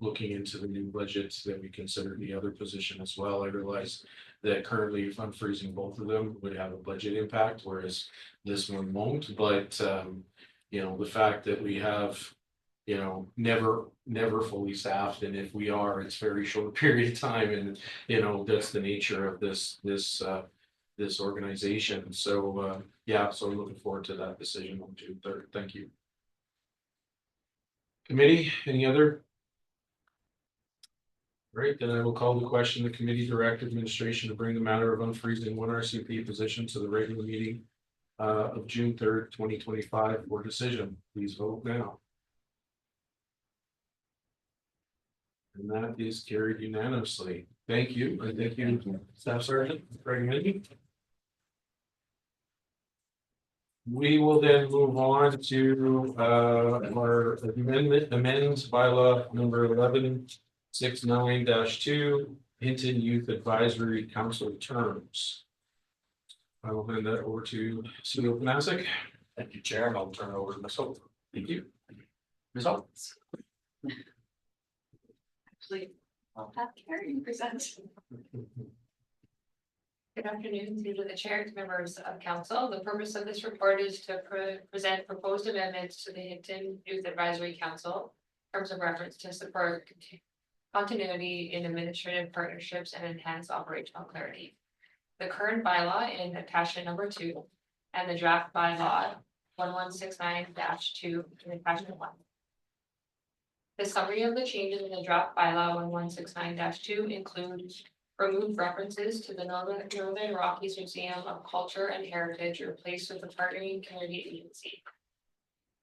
looking into the new budgets, that we consider the other position as well. I realize that currently if unfreezing both of them would have a budget impact, whereas this one won't. But the fact that we have never fully staffed, and if we are, it's very short period of time, and that's the nature of this organization. So so I'm looking forward to that decision on June 3rd. Thank you. Committee, any other? Great, then I will call the question. The committee direct administration to bring the matter of unfreezing one RCP position to the regular meeting of June 3rd, 2025 for decision. Please vote now. And that is carried unanimously. Thank you. And thank you, Staff Sergeant Craig Mindy. We will then move on to our amends bylaw number 1169-2, Hinton Youth Advisory Council terms. I will hand that over to CEO Panasic. Thank you, Chair, and I'll turn it over to Ms. Hope. Thank you. Results. Actually, I'll have Karen present. Good afternoon to the chair, to members of council. The purpose of this report is to present proposed amendments to the Hinton Youth Advisory Council terms of reference to support continuity in administrative partnerships and enhance operational clarity. The current bylaw in attachment number 2 and the draft bylaw 1169-2 in attachment 1. The summary of the changes in the draft bylaw 1169-2 includes removed references to the Northern Rockies Museum of Culture and Heritage, replaced with the partnering community agency.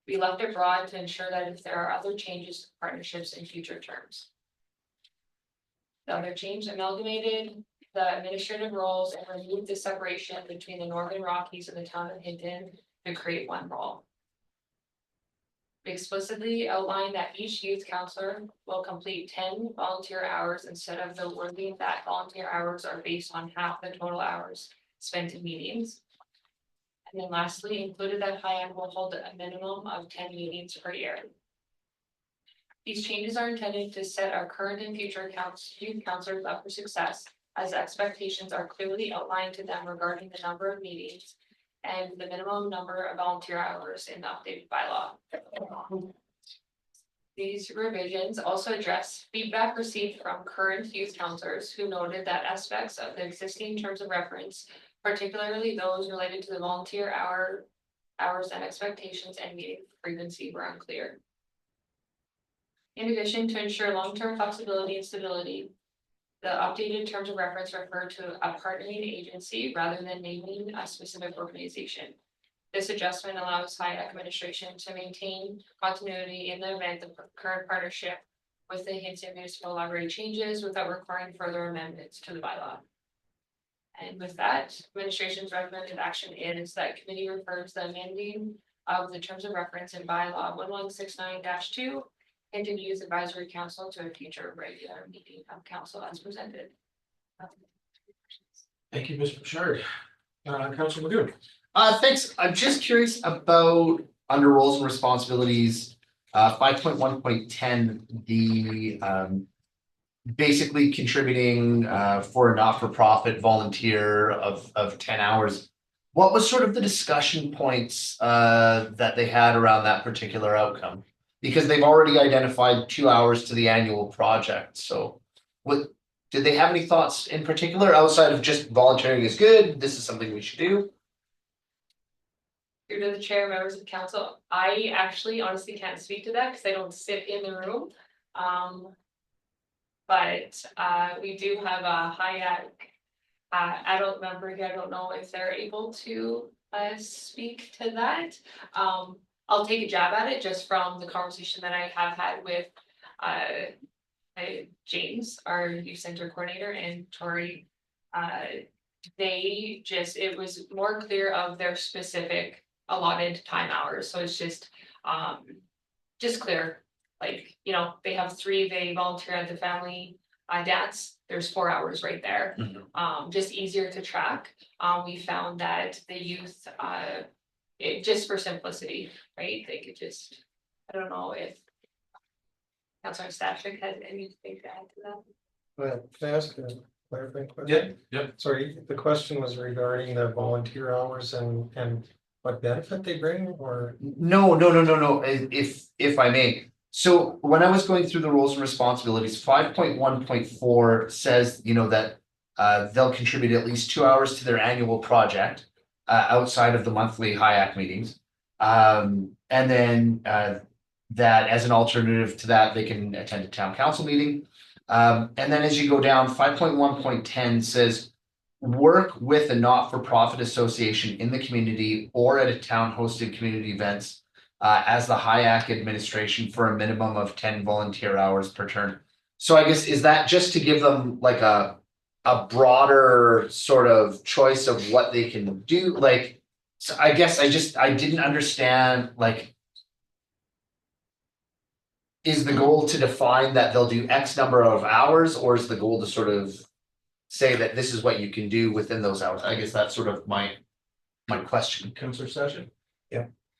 We left it broad to ensure that if there are other changes to partnerships in future terms. The other change amalgamated the administrative roles and removed the separation between the Northern Rockies and the town of Hinton to create one role. We explicitly outlined that each youth counselor will complete 10 volunteer hours instead of the wording that volunteer hours are based on half the total hours spent in meetings. And then lastly, included that HIAM will hold a minimum of 10 meetings per year. These changes are intended to set our current and future youth counselors up for success, as expectations are clearly outlined to them regarding the number of meetings and the minimum number of volunteer hours in the updated bylaw. These revisions also address feedback received from current youth counselors who noted that aspects of the existing terms of reference, particularly those related to the volunteer hours and expectations and meeting frequency, were unclear. In addition, to ensure long-term flexibility and stability, the updated terms of reference refer to a partnering agency rather than naming a specific organization. This adjustment allows HIAC administration to maintain continuity in the event the current partnership with the Hinton Municipal Library changes without requiring further amendments to the bylaw. And with that, administration's recommended action is that committee refers the amending of the terms of reference in bylaw 1169-2 Hinton Youth Advisory Council to a future regular meeting of council as presented. Thank you, Mr. Bouchard. Councilor Magoon. Thanks. I'm just curious about under roles and responsibilities, 5.1.10, the basically contributing for a not-for-profit volunteer of 10 hours. What was sort of the discussion points that they had around that particular outcome? Because they've already identified 2 hours to the annual project, so what did they have any thoughts in particular outside of just volunteering is good, this is something we should do? Through to the chair, members of the council, I actually honestly can't speak to that because I don't sit in the room. But we do have a high adult member here. I don't know if they're able to speak to that. I'll take a jab at it just from the conversation that I have had with James, our youth center coordinator, and Tori. It was more clear of their specific allotted time hours, so it's just clear. Like, you know, they have 3, they volunteer at the family dance, there's 4 hours right there. Just easier to track. We found that the youth, it just for simplicity, right? They could just, I don't know if Councilor Stashik has anything to add to that. Well, can I ask a clarifying question? Yeah. Sorry, the question was regarding the volunteer hours and what benefit they bring, or? No, if I may. So when I was going through the roles and responsibilities, 5.1.4 says, you know, that they'll contribute at least 2 hours to their annual project outside of the monthly HIAC meetings. And then that as an alternative to that, they can attend a town council meeting. And then as you go down, 5.1.10 says work with a not-for-profit association in the community or at a town hosted community events as the HIAC administration for a minimum of 10 volunteer hours per term. So I guess, is that just to give them like a broader sort of choice of what they can do? Like, so I guess I didn't understand, like, is the goal to define that they'll do X number of hours, or is the goal to sort of say that this is what you can do within those hours? I guess that's sort of my question. Councilor Session?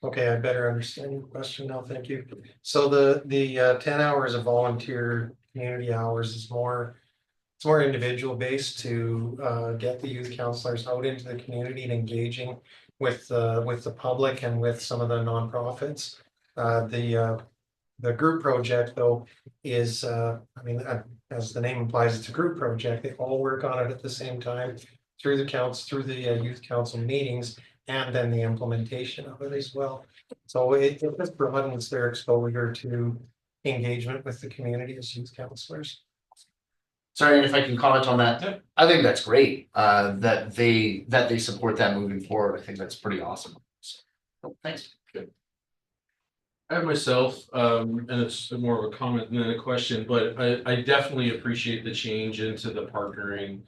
Okay, I better understand your question now, thank you. So the 10 hours of volunteer community hours is more, it's more individual based to get the youth counselors out into the community and engaging with the public and with some of the nonprofits. The group project though is, as the name implies, it's a group project. They all work on it at the same time through the youth council meetings, and then the implementation of it as well. So it just broadens their exposure to engagement with the community as youth counselors. Sorry, and if I can comment on that, Yep. I think that's great, that they support that moving forward. I think that's pretty awesome. So, thanks. I have myself, and it's more of a comment than a question, but I definitely appreciate the change into the partnering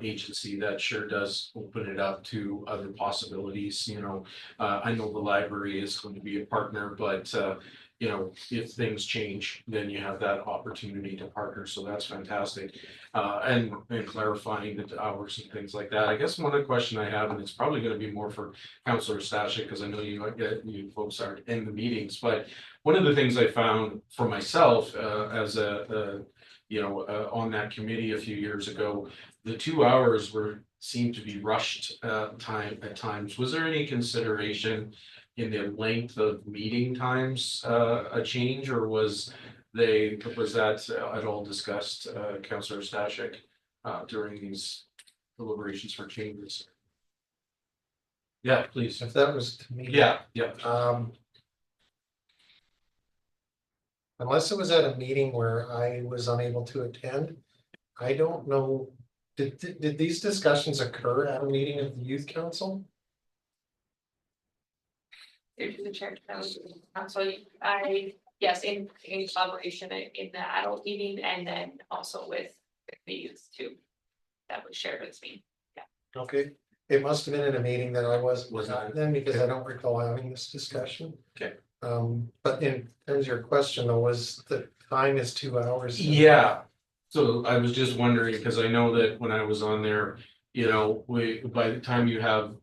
agency. That sure does open it up to other possibilities, you know. I know the library is going to be a partner, but you know, if things change, then you have that opportunity to partner, so that's fantastic. And clarifying the hours and things like that. I guess one other question I have, and it's probably gonna be more for Councilor Stashik, because I know you folks are in the meetings, but one of the things I found for myself, as on that committee a few years ago, the 2 hours seemed to be rushed time at times. Was there any consideration in the length of meeting times a change, or was that at all discussed, Councilor Stashik, during these deliberations for changes? Yeah, please. If that was to me. Yeah. Unless it was at a meeting where I was unable to attend, I don't know. Did these discussions occur at a meeting of the youth council? Through to the chair, so yes, in collaboration in the adult meeting, and then also with the youth too. That was shared with me. Okay, it must have been in a meeting that I was Was not not. then, because I don't recall having this discussion. Okay. But in terms of your question though, was the time is 2 hours? Yeah, so I was just wondering, because I know that when I was on there, you know, by the time you have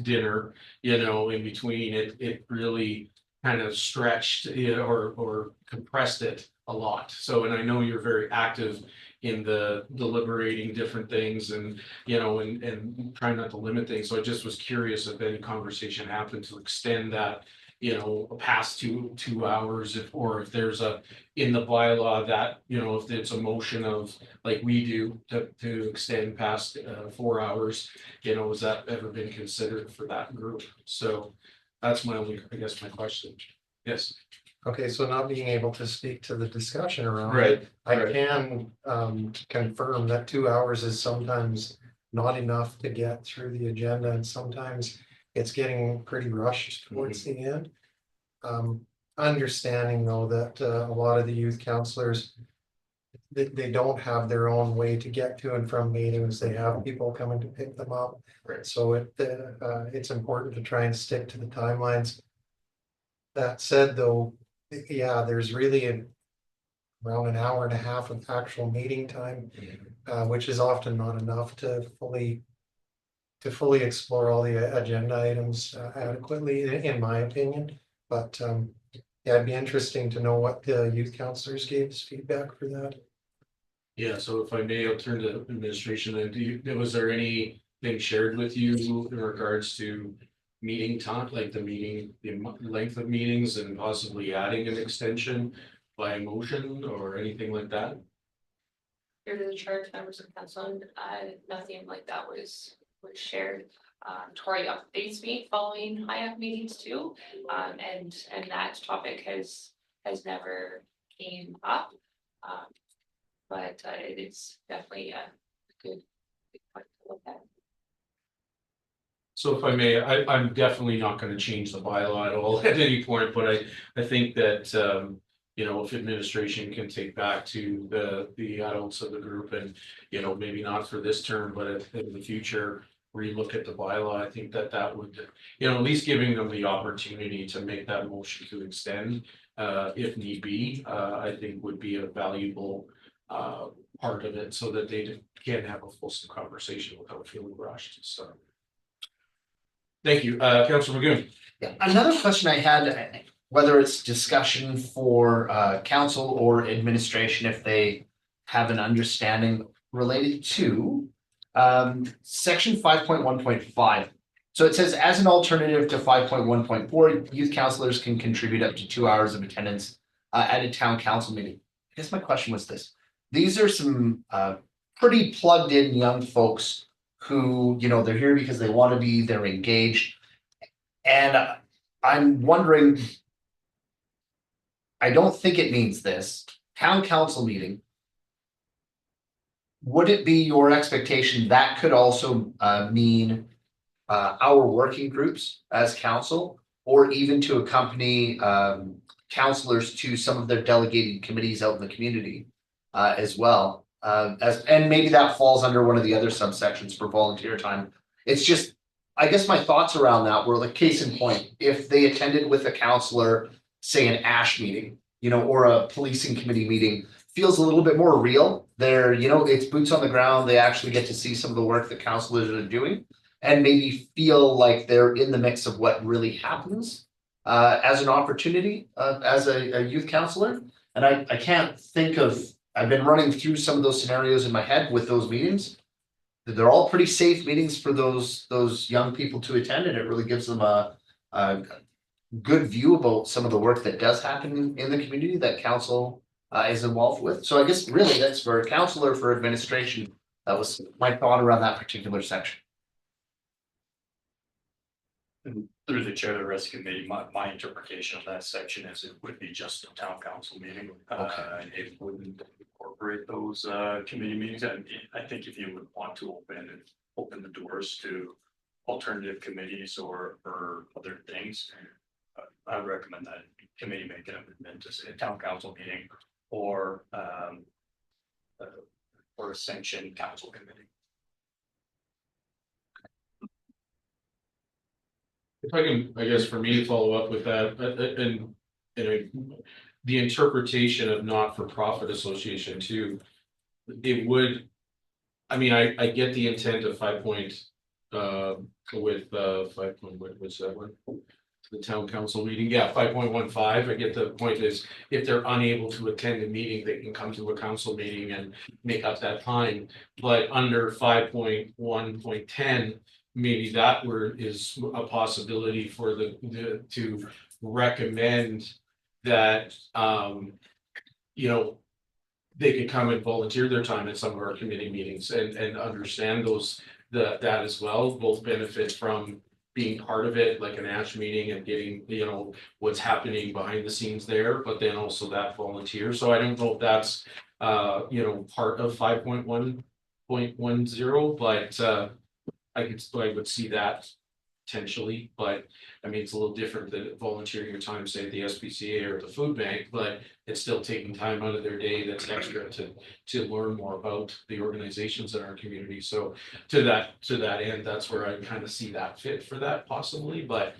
dinner, you know, in between, it really kind of stretched, you know, or compressed it a lot. So, and I know you're very active in the deliberating different things and, you know, and trying not to limit things. So I just was curious if any conversation happened to extend that, you know, past 2 hours, or if there's a, in the bylaw that, you know, if it's a motion of, like we do, to extend past 4 hours, you know, has that ever been considered for that group? So that's my only, I guess, my question. Yes. Okay, so not being able to speak to the discussion around Right, it, I right. can confirm that 2 hours is sometimes not enough to get through the agenda, and sometimes it's getting pretty rushed towards the end. Understanding though that a lot of the youth counselors, they don't have their own way to get to and from meetings. They have people coming to pick them up. Right. So it's important to try and stick to the timelines. That said, though, yeah, there's really around an hour and a half of actual meeting time, which is often not enough to fully explore all the agenda items adequately, in my opinion. But yeah, it'd be interesting to know what the youth counselors gave as feedback for that. Yeah, so if I may, I'll turn to administration, and was there anything shared with you in regards to meeting time, like the length of meetings and possibly adding an extension by motion or anything like that? Here to the church, members of council, nothing like that was shared. Tori updates me following HIAC meetings too, and that topic has never came up. But it is definitely a good point to look at. So if I may, I'm definitely not gonna change the bylaw at all at any point, but I think that, you know, if administration can take back to the adults of the group and, you know, maybe not for this term, but in the future, relook at the bylaw, I think that would, you know, at least giving them the opportunity to make that motion to extend, if need be, I think would be a valuable, part of it, so that they can have a fulsome conversation without feeling rushed, so. Thank you, Councilor Magoon. Yeah, another question I had, whether it's discussion for council or administration, if they have an understanding related to section 5.1.5. So it says, as an alternative to 5.1.4, youth counselors can contribute up to 2 hours of attendance at a town council meeting. I guess my question was this: these are some pretty plugged in young folks who, you know, they're here because they want to be, they're engaged. And I'm wondering, I don't think it means this, town council meeting. Would it be your expectation that could also mean our working groups as council, or even to accompany councilors to some of their delegated committees out in the community as well? And maybe that falls under one of the other subsections for volunteer time. It's just, I guess my thoughts around that were, like, case in point, if they attended with a counselor, say an ASH meeting, you know, or a policing committee meeting, feels a little bit more real. They're, you know, it's boots on the ground. They actually get to see some of the work that counselors are doing and maybe feel like they're in the mix of what really happens as an opportunity as a youth counselor. And I can't think of, I've been running through some of those scenarios in my head with those meetings. They're all pretty safe meetings for those young people to attend, and it really gives them a good view about some of the work that does happen in the community that council is involved with. So I guess really that's for a counselor, for administration. That was my thought around that particular section. And through the chair of the rest committee, my interpretation of that section is it would be just a town council meeting. Okay. It wouldn't incorporate those committee meetings. And I think if you would want to open the doors to alternative committees or other things, I would recommend that committee make an amendment to say a town council meeting or a sanctioned council committee. If I can, I guess for me to follow up with that, and the interpretation of not-for-profit association too, it would, I mean, I get the intent of 5.1.4 with what's that one? The town council meeting, yeah, 5.15. I get the point is, if they're unable to attend a meeting, they can come to a council meeting and make up that time. But under 5.1.10, maybe that is a possibility for to recommend that, they could come and volunteer their time at some of our committee meetings and understand that as well, both benefit from being part of it, like an ASH meeting and getting, what's happening behind the scenes there, but then also that volunteer. So I don't know if that's, part of 5.1.10, but I would see that potentially, but I mean, it's a little different than volunteering your time, say at the SPCA or the food bank, but it's still taking time out of their day that's extra to learn more about the organizations in our community. So to that end, that's where I kind of see that fit for that possibly, but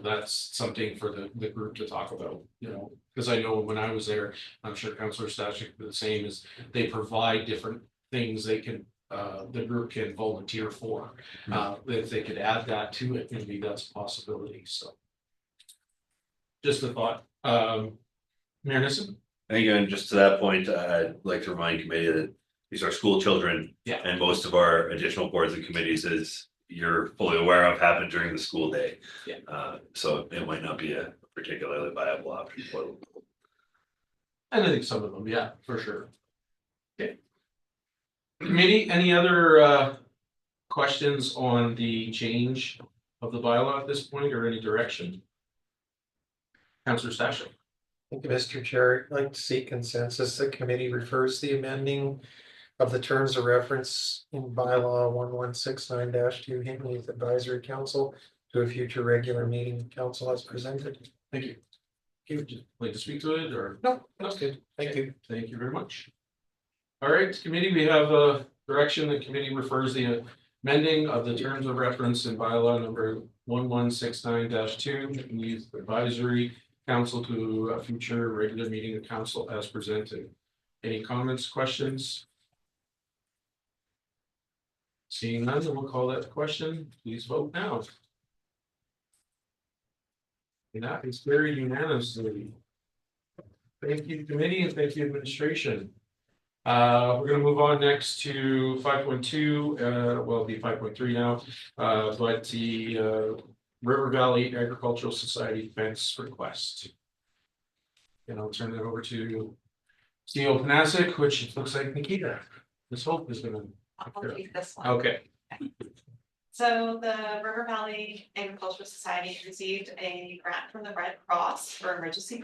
that's something for the group to talk about, because I know when I was there, I'm sure Councillor Stashik the same, is they provide different things they can the group can volunteer for. If they could add that to it, maybe that's a possibility, so. Just a thought, Mayor Nissen? Thank you, and just to that point, I'd like to remind committee that these are school children. Yeah. And most of our additional boards and committees, as you're fully aware of, happen during the school day. Yeah. So it might not be a particularly viable option for them. And I think some of them, yeah, for sure. Okay. Committee, any other questions on the change of the bylaw at this point, or any direction? Councillor Stashik? Thank you, Mr. Chair. I'd like to see consensus. The committee refers the amending of the terms of reference in bylaw 1169-2 Hinton Youth Advisory Council to a future regular meeting council as presented. Thank you. Would you like to speak to it, or? No, that's good. Thank you. Thank you very much. All right, committee, we have a direction. The committee refers the amending of the terms of reference in bylaw number 1169-2 Youth Advisory Council to a future regular meeting of council as presented. Any comments, questions? Seeing none, we'll call that question. Please vote now. And that is carried unanimously. Thank you, committee, and thank you, administration. We're gonna move on next to 5.2, well, it'll be 5.3 now, but the River Valley Agricultural Society fence request. And I'll turn it over to CEO Panasic, which it looks like Nikita. Ms. Hope is gonna. I'll take this one. Okay. So the River Valley Agricultural Society received a grant from the Red Cross for emergency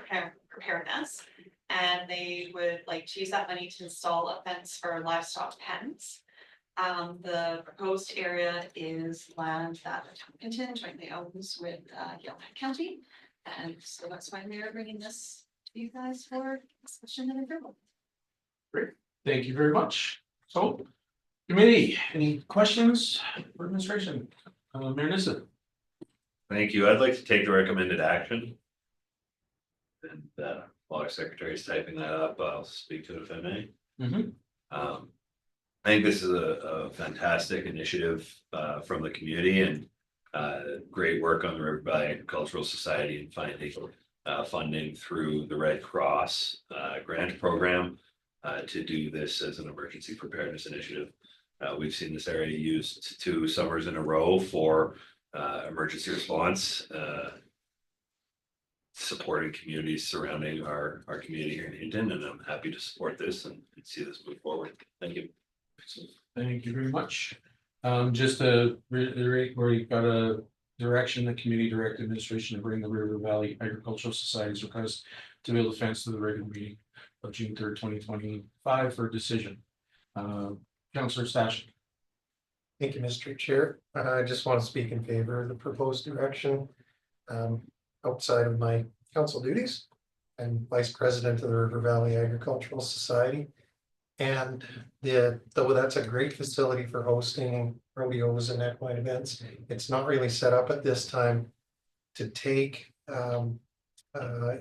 preparedness. And they would like to use that money to install a fence for livestock pens. The proposed area is land that the town of Hinton jointly owns with Yellowhead County. And so that's why we are bringing this to you guys for discussion and approval. Great, thank you very much. So, committee, any questions for administration? Mayor Nissen? Thank you. I'd like to take the recommended action. And while our secretary is typing that up, I'll speak to it if I may. I think this is a fantastic initiative from the community, and great work on the River Valley Agricultural Society and finding funding through the Red Cross grant program to do this as an emergency preparedness initiative. We've seen this area used 2 summers in a row for emergency response, supporting communities surrounding our community here in Hinton, and I'm happy to support this and see this move forward. Thank you. Thank you very much. Just to reiterate, where you've got a direction, the committee direct administration to bring the River Valley Agricultural Society's request to build a fence to the regular meeting of June 3rd, 2025 for a decision. Councillor Stashik? Thank you, Mr. Chair. I just want to speak in favor of the proposed direction. Outside of my council duties, I'm vice president of the River Valley Agricultural Society. And though that's a great facility for hosting rodeos and equine events, it's not really set up at this time to take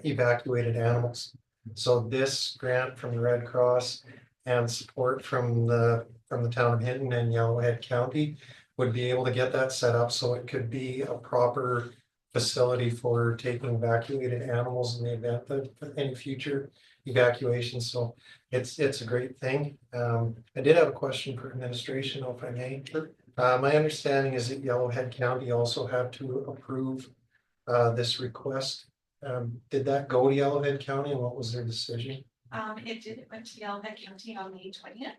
evacuated animals. So this grant from the Red Cross and support from the town of Hinton and Yellowhead County would be able to get that set up so it could be a proper facility for taking evacuated animals in the event of any future evacuations. So it's a great thing. I did have a question for administration, if I may. My understanding is that Yellowhead County also had to approve this request. Did that go to Yellowhead County and what was their decision? It did, it went to Yellowhead County on May 20th.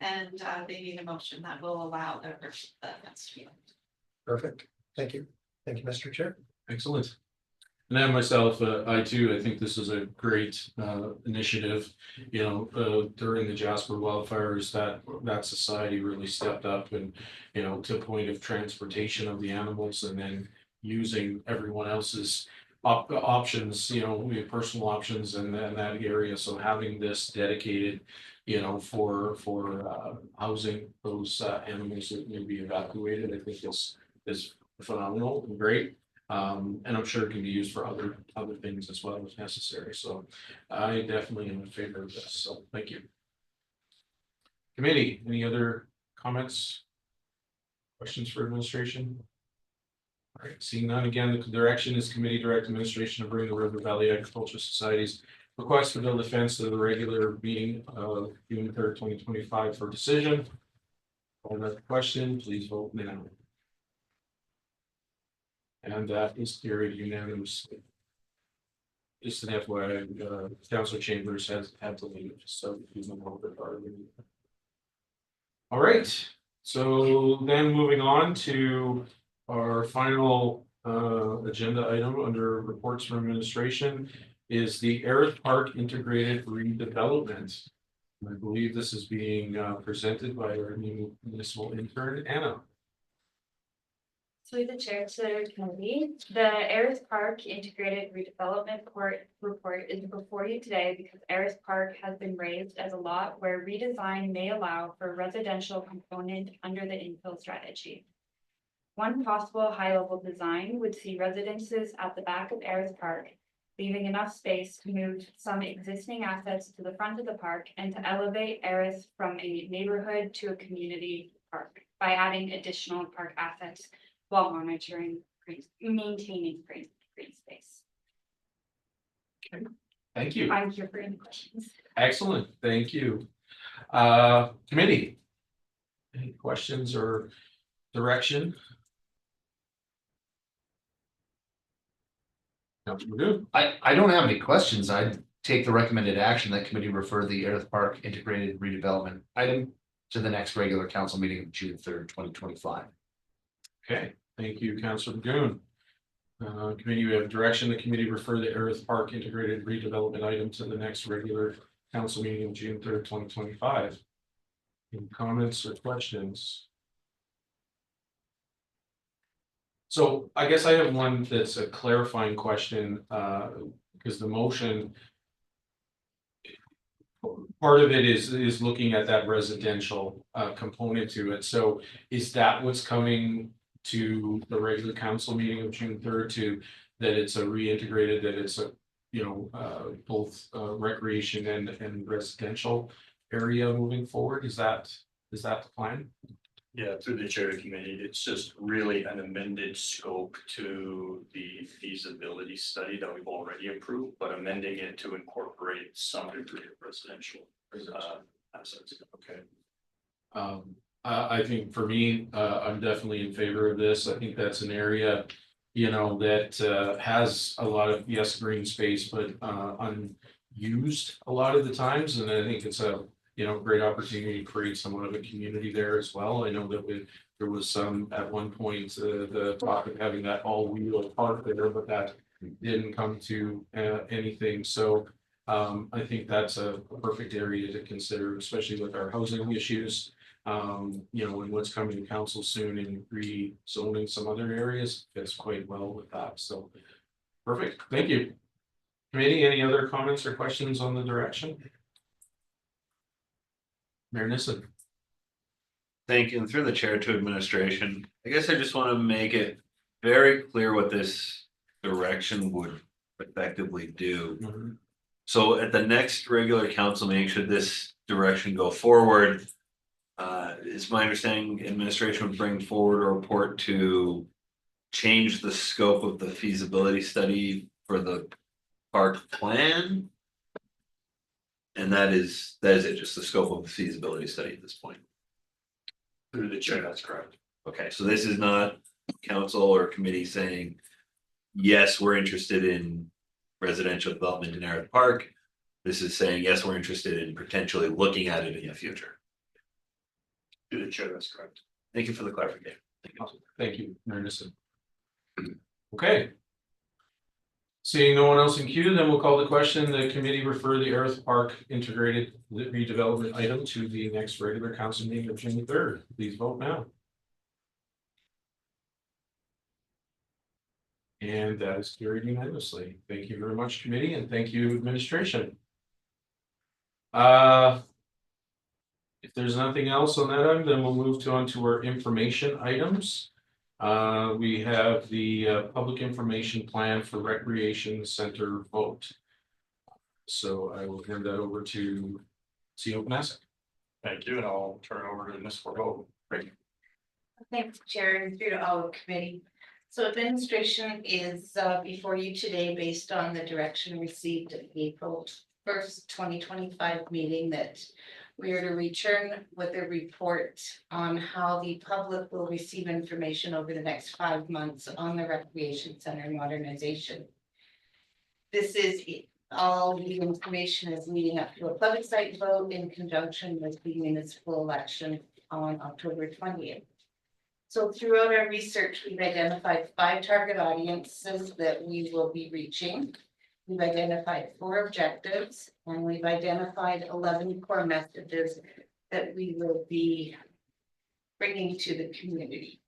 And they made a motion that will allow the fence to be. Perfect. Thank you. Thank you, Mr. Chair. Excellent. And I myself, I too, I think this is a great initiative. You know, during the Jasper wildfires, that society really stepped up and, you know, to a point of transportation of the animals and then using everyone else's options, you know, we have personal options in that area. So having this dedicated, you know, for housing those animals that may be evacuated, I think is phenomenal and great. And I'm sure it can be used for other things as well as necessary. So I definitely am in favor of this. So thank you. Committee, any other comments? Questions for administration? All right, seeing none, again, the direction is committee direct administration to bring the River Valley Agriculture Society's request to build a fence to the regular meeting of June 3rd, 2025 for decision. On that question, please vote now. And that is carried unanimously. Just an FYI, Councilor Chambers has had to leave, so he's no longer part of the meeting. All right, so then moving on to our final agenda item under reports from administration is the Aerith Park Integrated Redevelopment. I believe this is being presented by our new municipal intern, Anna. So the chair to the committee, the Aerith Park Integrated Redevelopment report is before you today because Aerith Park has been raised as a lot where redesign may allow for residential component under the infill strategy. One possible high-level design would see residences at the back of Aerith Park, leaving enough space to move some existing assets to the front of the park and to elevate Aerith from a neighborhood to a community park by adding additional park assets while maintaining green space. Okay, thank you. I'm here for any questions. Excellent, thank you. Committee, any questions or direction? Councilor Good. I don't have any questions. I'd take the recommended action that committee refer the Aerith Park integrated redevelopment item to the next regular council meeting of June 3rd, 2025. Okay, thank you, Councilor Goon. Committee, we have direction, the committee refer the Aerith Park Integrated Redevelopment item to the next regular council meeting of June 3rd, 2025. Any comments or questions? So I guess I have one that's a clarifying question, because the motion, part of it is looking at that residential component to it. So is that what's coming to the regular council meeting of June 3rd, to that it's a reintegrated, that it's a, you know, both recreation and residential area moving forward? Is that the plan? Yeah, through the chair of the committee, it's just really an amended scope to the feasibility study that we've already approved, but amending it to incorporate some degree of residential assets. Okay. I think for me, I'm definitely in favor of this. I think that's an area, you know, that has a lot of, yes, green space, but unused a lot of the times. And I think it's a, you know, great opportunity to create somewhat of a community there as well. I know that there was some at one point the talk of having that all-wheel park there, but that didn't come to anything. So I think that's a perfect area to consider, especially with our housing issues. You know, and what's coming to council soon and rezoning some other areas fits quite well with that. So perfect. Thank you. Committee, any other comments or questions on the direction? Mayor Nissen. Thank you. And through the chair to administration, I guess I just want to make it very clear what this direction would effectively do. So at the next regular council meeting, should this direction go forward, It's my understanding administration would bring forward a report to change the scope of the feasibility study for the park plan. And that is it, just the scope of the feasibility study at this point. Through the chair, that's correct. Okay, so this is not council or committee saying, yes, we're interested in residential development in Arrowhead Park. This is saying, yes, we're interested in potentially looking at it in the future. Through the chair, that's correct. Thank you for the clarification. Thank you. Thank you, Mayor Nissen. Okay. Seeing no one else in queue, then we'll call the question. The committee refer the Earth Park integrated redevelopment item to the next regular council meeting of June 3rd. Please vote now. And that is carried unanimously. Thank you very much, committee, and thank you, administration. If there's nothing else on that item, then we'll move on to our information items. We have the public information plan for recreation center vote. So I will hand that over to CEO Panasic. Thank you, and I'll turn it over to Ms. Forbo. Great. Thanks, Chair, and through to all of committee. So administration is before you today based on the direction received at April 1st, 2025 meeting that we are to return with a report on how the public will receive information over the next 5 months on the recreation center modernization. This is all the information is leading up to a plebiscite vote in conjunction with the municipal election on October 20th. So throughout our research, we've identified 5 target audiences that we will be reaching. We've identified 4 objectives, and we've identified 11 core messages that we will be bringing to the community.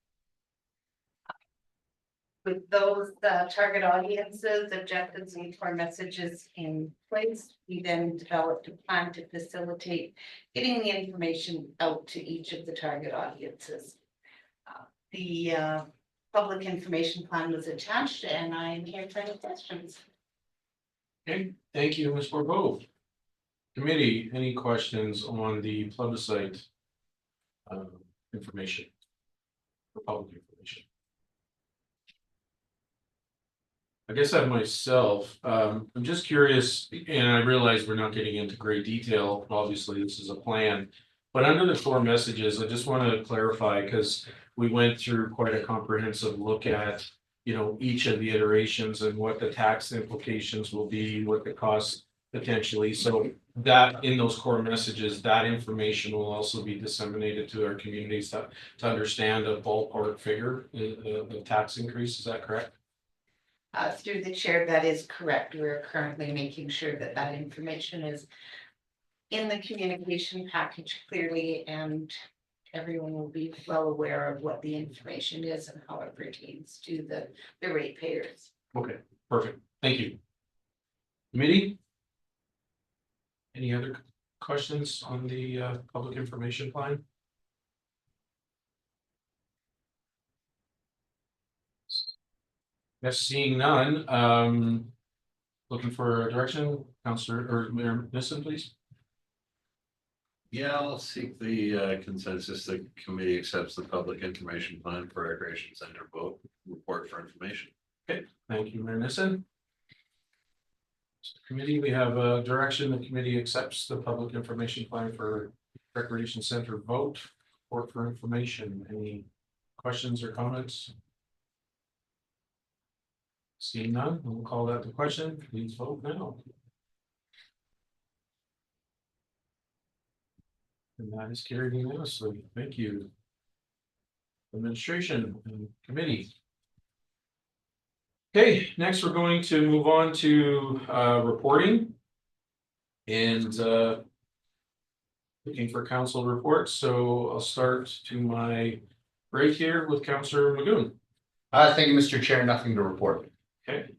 With those target audiences, objectives, and core messages in place, we then developed a plan to facilitate getting the information out to each of the target audiences. The public information plan was attached, and I'm here for any questions. Okay, thank you, Ms. Forbo. Committee, any questions on the plebiscite information? For public information. I guess I myself, I'm just curious, and I realize we're not getting into great detail. Obviously, this is a plan, but under the core messages, I just want to clarify because we went through quite a comprehensive look at, you know, each of the iterations and what the tax implications will be, what the costs potentially. So that in those core messages, that information will also be disseminated to our communities to understand a ballpark figure, the tax increase. Is that correct? Through the chair, that is correct. We're currently making sure that that information is in the communication package clearly, and everyone will be well aware of what the information is and how it pertains to the ratepayers. Okay, perfect. Thank you. Committee? Any other questions on the public information plan? Yes, seeing none, looking for a direction, Councillor or Mayor Nissen, please. Yeah, I'll seek the consensus. The committee accepts the public information plan for recreation center vote report for information. Okay, thank you, Mayor Nissen. Committee, we have a direction. The committee accepts the public information plan for recreation center vote report for information. Any questions or comments? Seeing none, we'll call that the question. Please vote now. And that is carried unanimously. Thank you. Administration and committee. Okay, next we're going to move on to reporting. And looking for council reports. So I'll start to my right here with Councillor Magoon. Thank you, Mr. Chair. Nothing to report. Okay.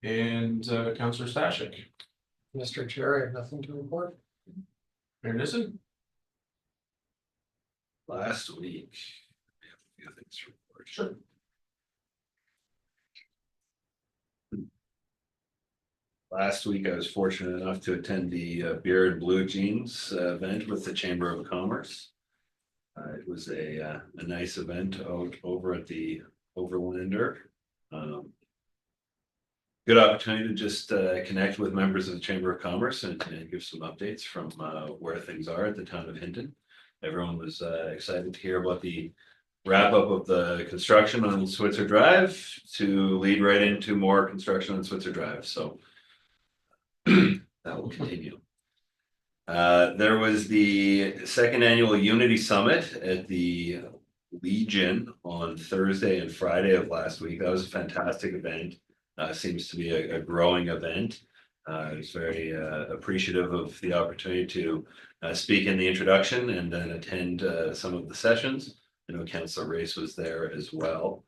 And Councillor Stashik. Mr. Chair, I have nothing to report. Mayor Nissen. Last week. We have a few things to report. Sure. Last week, I was fortunate enough to attend the Beer and Blue Jeans event with the Chamber of Commerce. It was a nice event over at the Overlander. Good opportunity to just connect with members of the Chamber of Commerce and give some updates from where things are at the town of Hinton. Everyone was excited to hear about the wrap up of the construction on Switzer Drive to lead right into more construction on Switzer Drive. So that will continue. There was the second annual Unity Summit at the Legion on Thursday and Friday of last week. That was a fantastic event. Seems to be a growing event. I was very appreciative of the opportunity to speak in the introduction and then attend some of the sessions. I know Councillor Race was there as well.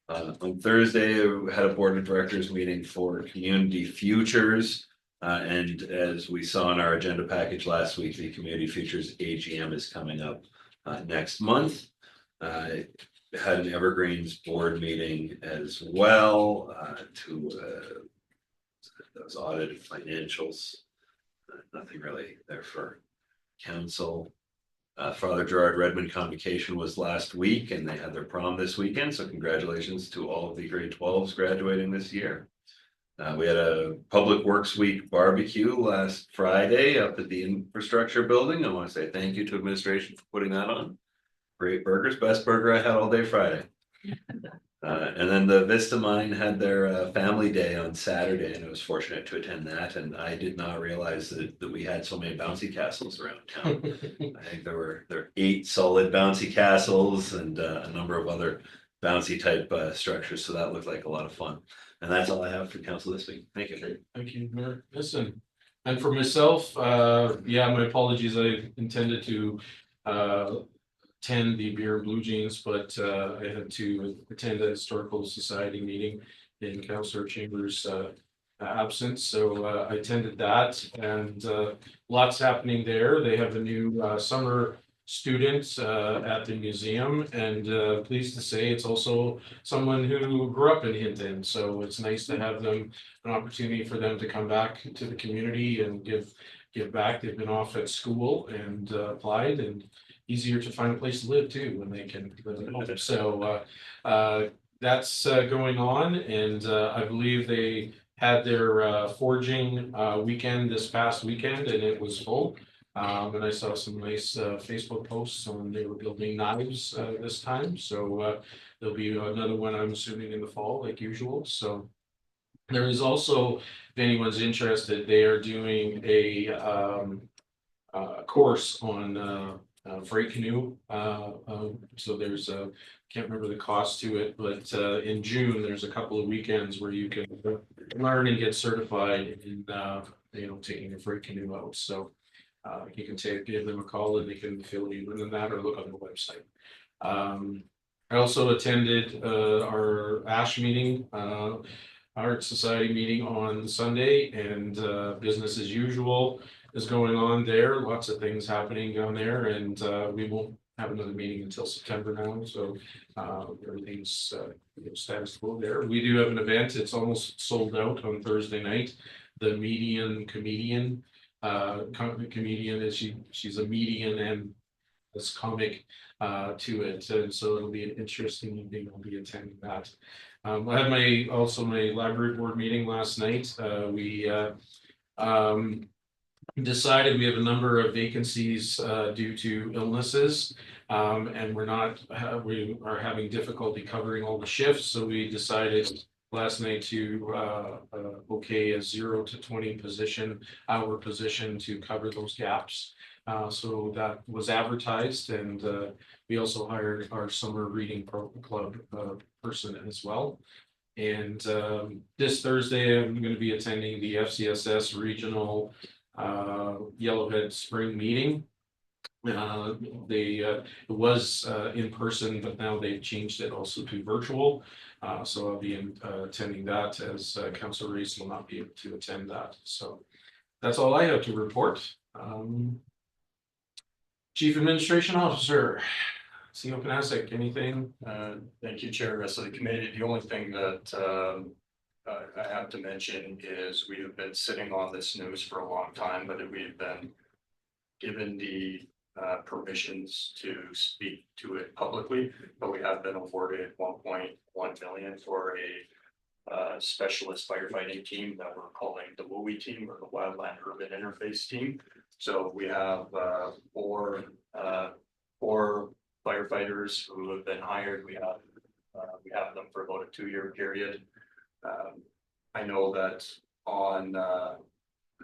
On Thursday, we had a board of directors meeting for Community Futures. And as we saw in our agenda package last week, the Community Futures AGM is coming up next month. Had an Evergreens board meeting as well to those audited financials. Nothing really there for council. Father Gerard Redmond Convocation was last week and they had their prom this weekend. So congratulations to all of the grade 12s graduating this year. We had a Public Works Week barbecue last Friday up at the infrastructure building. I want to say thank you to administration for putting that on. Great burgers, best burger I had all day Friday. And then the Vista Mine had their family day on Saturday, and I was fortunate to attend that. And I did not realize that we had so many bouncy castles around town. I think there were 8 solid bouncy castles and a number of other bouncy type structures. So that looked like a lot of fun. And that's all I have for council this week. Thank you. Thank you, Mayor. Listen, and for myself, yeah, my apologies. I intended to attend the Beer and Blue Jeans, but I had to attend a historical society meeting in Councillor Chambers' absence. So I attended that, and lots happening there. They have a new summer student at the museum, and pleased to say it's also someone who grew up in Hinton. So it's nice to have them, an opportunity for them to come back to the community and give back. They've been off at school and applied, and easier to find a place to live too when they can live at home. So that's going on, and I believe they had their forging weekend this past weekend, and it was full. And I saw some nice Facebook posts on they were building knives this time. So there'll be another one, I'm assuming, in the fall, like usual. So there is also, if anyone's interested, they are doing a course on freight canoe. So there's can't remember the cost to it, but in June, there's a couple of weekends where you can learn and get certified in taking a freight canoe out. So you can give them a call and they can fill you in that or look on the website. I also attended our ASH meeting, Art Society meeting on Sunday, and business as usual is going on there. Lots of things happening down there, and we won't have another meeting until September now. So everything's status quo there. We do have an event. It's almost sold out on Thursday night. The Median Comedian. Comedian is she's a median and this comic to it, and so it'll be an interesting evening. I'll be attending that. I had my library board meeting last night. We decided we have a number of vacancies due to illnesses, and we are having difficulty covering all the shifts, so we decided last night to okay a 0 to 20 hour position to cover those gaps. So that was advertised, and we also hired our summer reading club person as well. And this Thursday, I'm going to be attending the FCSS regional Yellowhead spring meeting. It was in person, but now they've changed it also to virtual. So I'll be attending that, as Councillor Reese will not be able to attend that. So that's all I have to report. Chief Administration Officer, CEO Panasic, anything? Thank you, Chair, rest of the committee. The only thing that I have to mention is we have been sitting on this news for a long time, but we've been given the permissions to speak to it publicly, but we have been awarded 1.1 million for a specialist firefighting team that we're calling the WUI team, or the Wildland Urban Interface Team. So we have four firefighters who have been hired. We have them for about a 2-year period. I know that on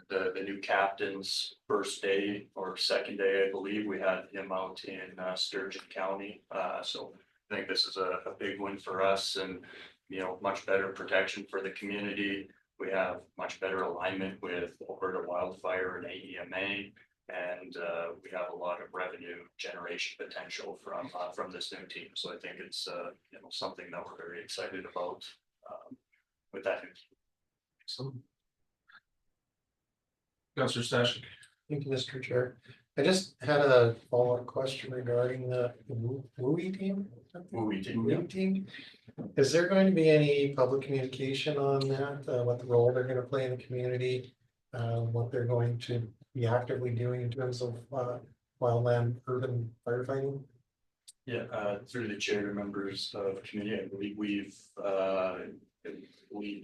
the new captain's first day or second day, I believe, we had him out in Sturgeon County. So I think this is a big win for us, and you know, much better protection for the community. We have much better alignment with Alberta Wildfire and AEMA, and we have a lot of revenue generation potential from this new team. So I think it's you know, something that we're very excited about with that new team. So. Councillor Stashik. Thank you, Mr. Chair. I just had a follow-up question regarding the WUI team. WUI team, WUI team. Is there going to be any public communication on that? What the role they're gonna play in the community? What they're going to be actively doing in terms of wildland urban firefighting? Yeah, through the chair, members of committee, I believe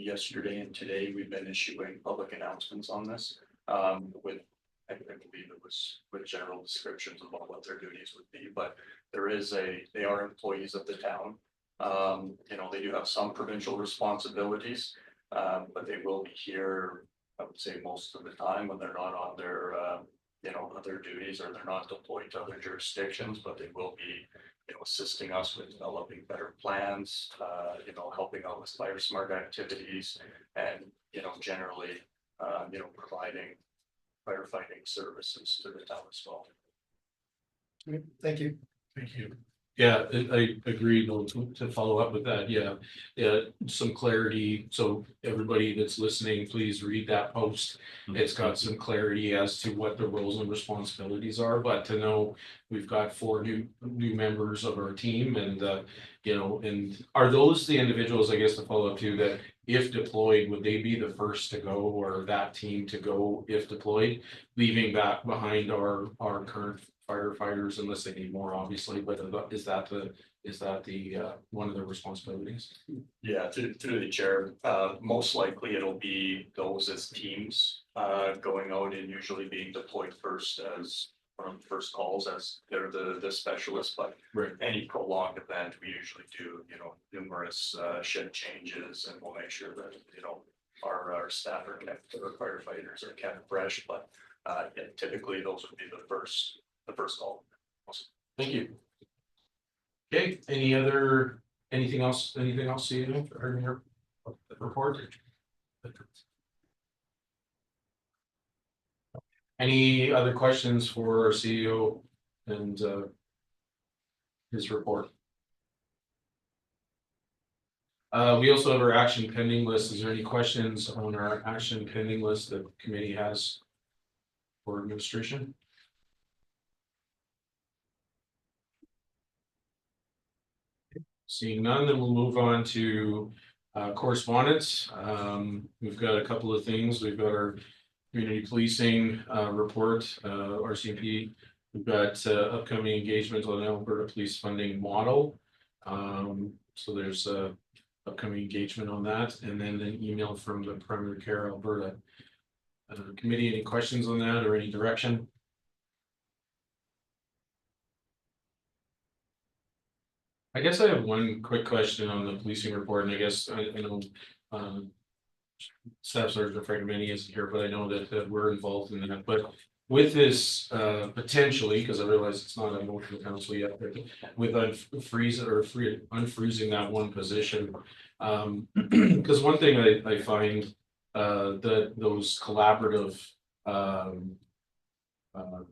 yesterday and today we've been issuing public announcements on this. With, I believe it was with general descriptions about what their duties would be, but they are employees of the town. You know, they do have some provincial responsibilities, but they will be here, I would say, most of the time when they're not on their, you know, other duties, or they're not deployed to other jurisdictions, but they will be, you know, assisting us with developing better plans, you know, helping out with fire smart activities, and, you know, generally, you know, providing firefighting services to the town as well. Thank you. Thank you. Yeah, I agree, though, to follow up with that, yeah, some clarity, so everybody that's listening, please read that post. It's got some clarity as to what the roles and responsibilities are, but to know we've got 4 new members of our team, and you know, and are those the individuals, I guess, to follow up to, that if deployed, would they be the first to go, or that team to go if deployed, leaving back behind our current firefighters, unless they need more, obviously, but is that the one of their responsibilities? Yeah, through the chair, most likely it'll be those as teams going out and usually being deployed first as first calls, as they're the specialists, but Right. any prolonged event, we usually do, you know, numerous shift changes, and we'll make sure that, you know, our staff are kept, our firefighters are kept fresh, but yeah, typically those would be the first call. Awesome. Thank you. Okay, anything else you heard in your report? Any other questions for our CEO and his report? We also have our action pending list. Is there any questions on our action pending list that the committee has for administration? Seeing none, then we'll move on to correspondence. We've got a couple of things. We've got our community policing report, RCMP. We've got upcoming engagement on Alberta Police Funding Model. So there's upcoming engagement on that, and then an email from the Primary Care Alberta Committee. Any questions on that or any direction? I guess I have one quick question on the policing report, and I guess I know Staff Sergeant Frank Many isn't here, but I know that we're involved in that. But with this potentially, because I realize it's not a motion council yet, but with unfreezing that one position, because one thing I find that those collaborative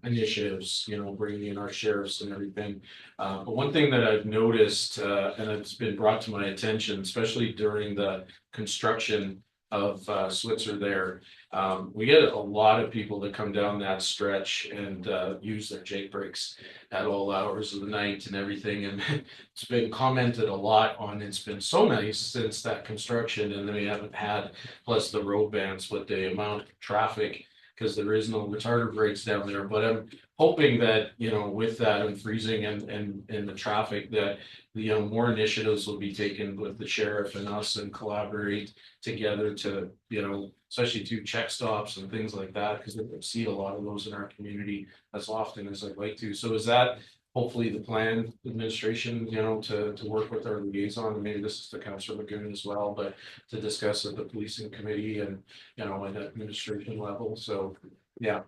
initiatives, you know, bringing in our sheriffs and everything. But one thing that I've noticed, and it's been brought to my attention, especially during the construction of Switzer there, we get a lot of people that come down that stretch and use their Jake brakes at all hours of the night and everything. And it's been commented a lot on. It's been so nice since that construction, and then we haven't had, plus the road bans with the amount of traffic because there is no retarder brakes down there, but I'm hoping that, with that unfreezing and the traffic that, more initiatives will be taken with the sheriff and us and collaborate together to, especially do check stops and things like that, because we don't see a lot of those in our community as often as I'd like to. So is that hopefully the plan, administration, to work with our liaison, and maybe this is to Councilor Magoon as well, but to discuss at the policing committee and, at administration level, so, yeah.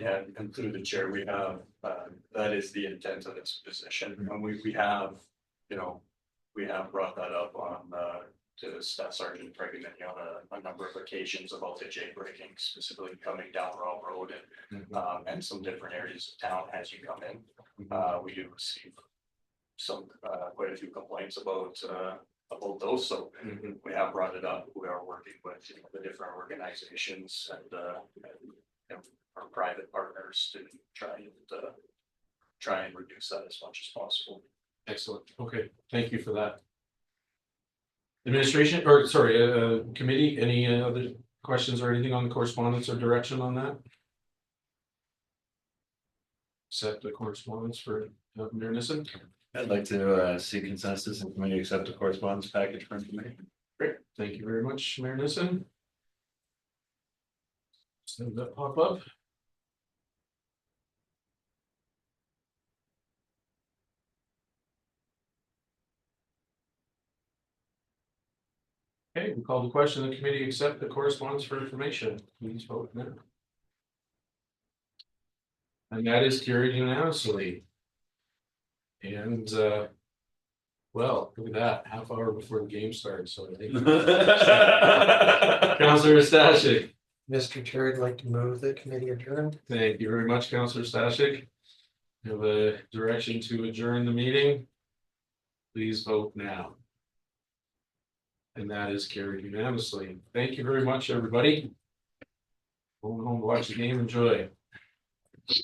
Yeah, and through the chair, we have, that is the intent of this position, and we have, we have brought that up on, to Staff Sergeant Pregnant on a number of occasions about the J braking, specifically coming down Rob Road and some different areas of town as you come in. We do receive some, quite a few complaints about those, so we have brought it up. We are working with the different organizations and our private partners to try and reduce that as much as possible. Excellent, okay, thank you for that. Administration, or sorry, committee, any other questions or anything on the correspondence or direction on that? Accept the correspondence for Mayor Nissen. I'd like to see consensus and committee accept the correspondence package from committee. Great, thank you very much, Mayor Nissen. So that pop up. Okay, we call the question, the committee accept the correspondence for information, please vote now. And that is carried unanimously. And well, look at that, half hour before the game starts, so I think. Councilor Stashik. Mr. Chair, I'd like to move the committee adjourned. Thank you very much, Councilor Stashik. We have a direction to adjourn the meeting. Please vote now. And that is carried unanimously. Thank you very much, everybody. Going home to watch the game, enjoy.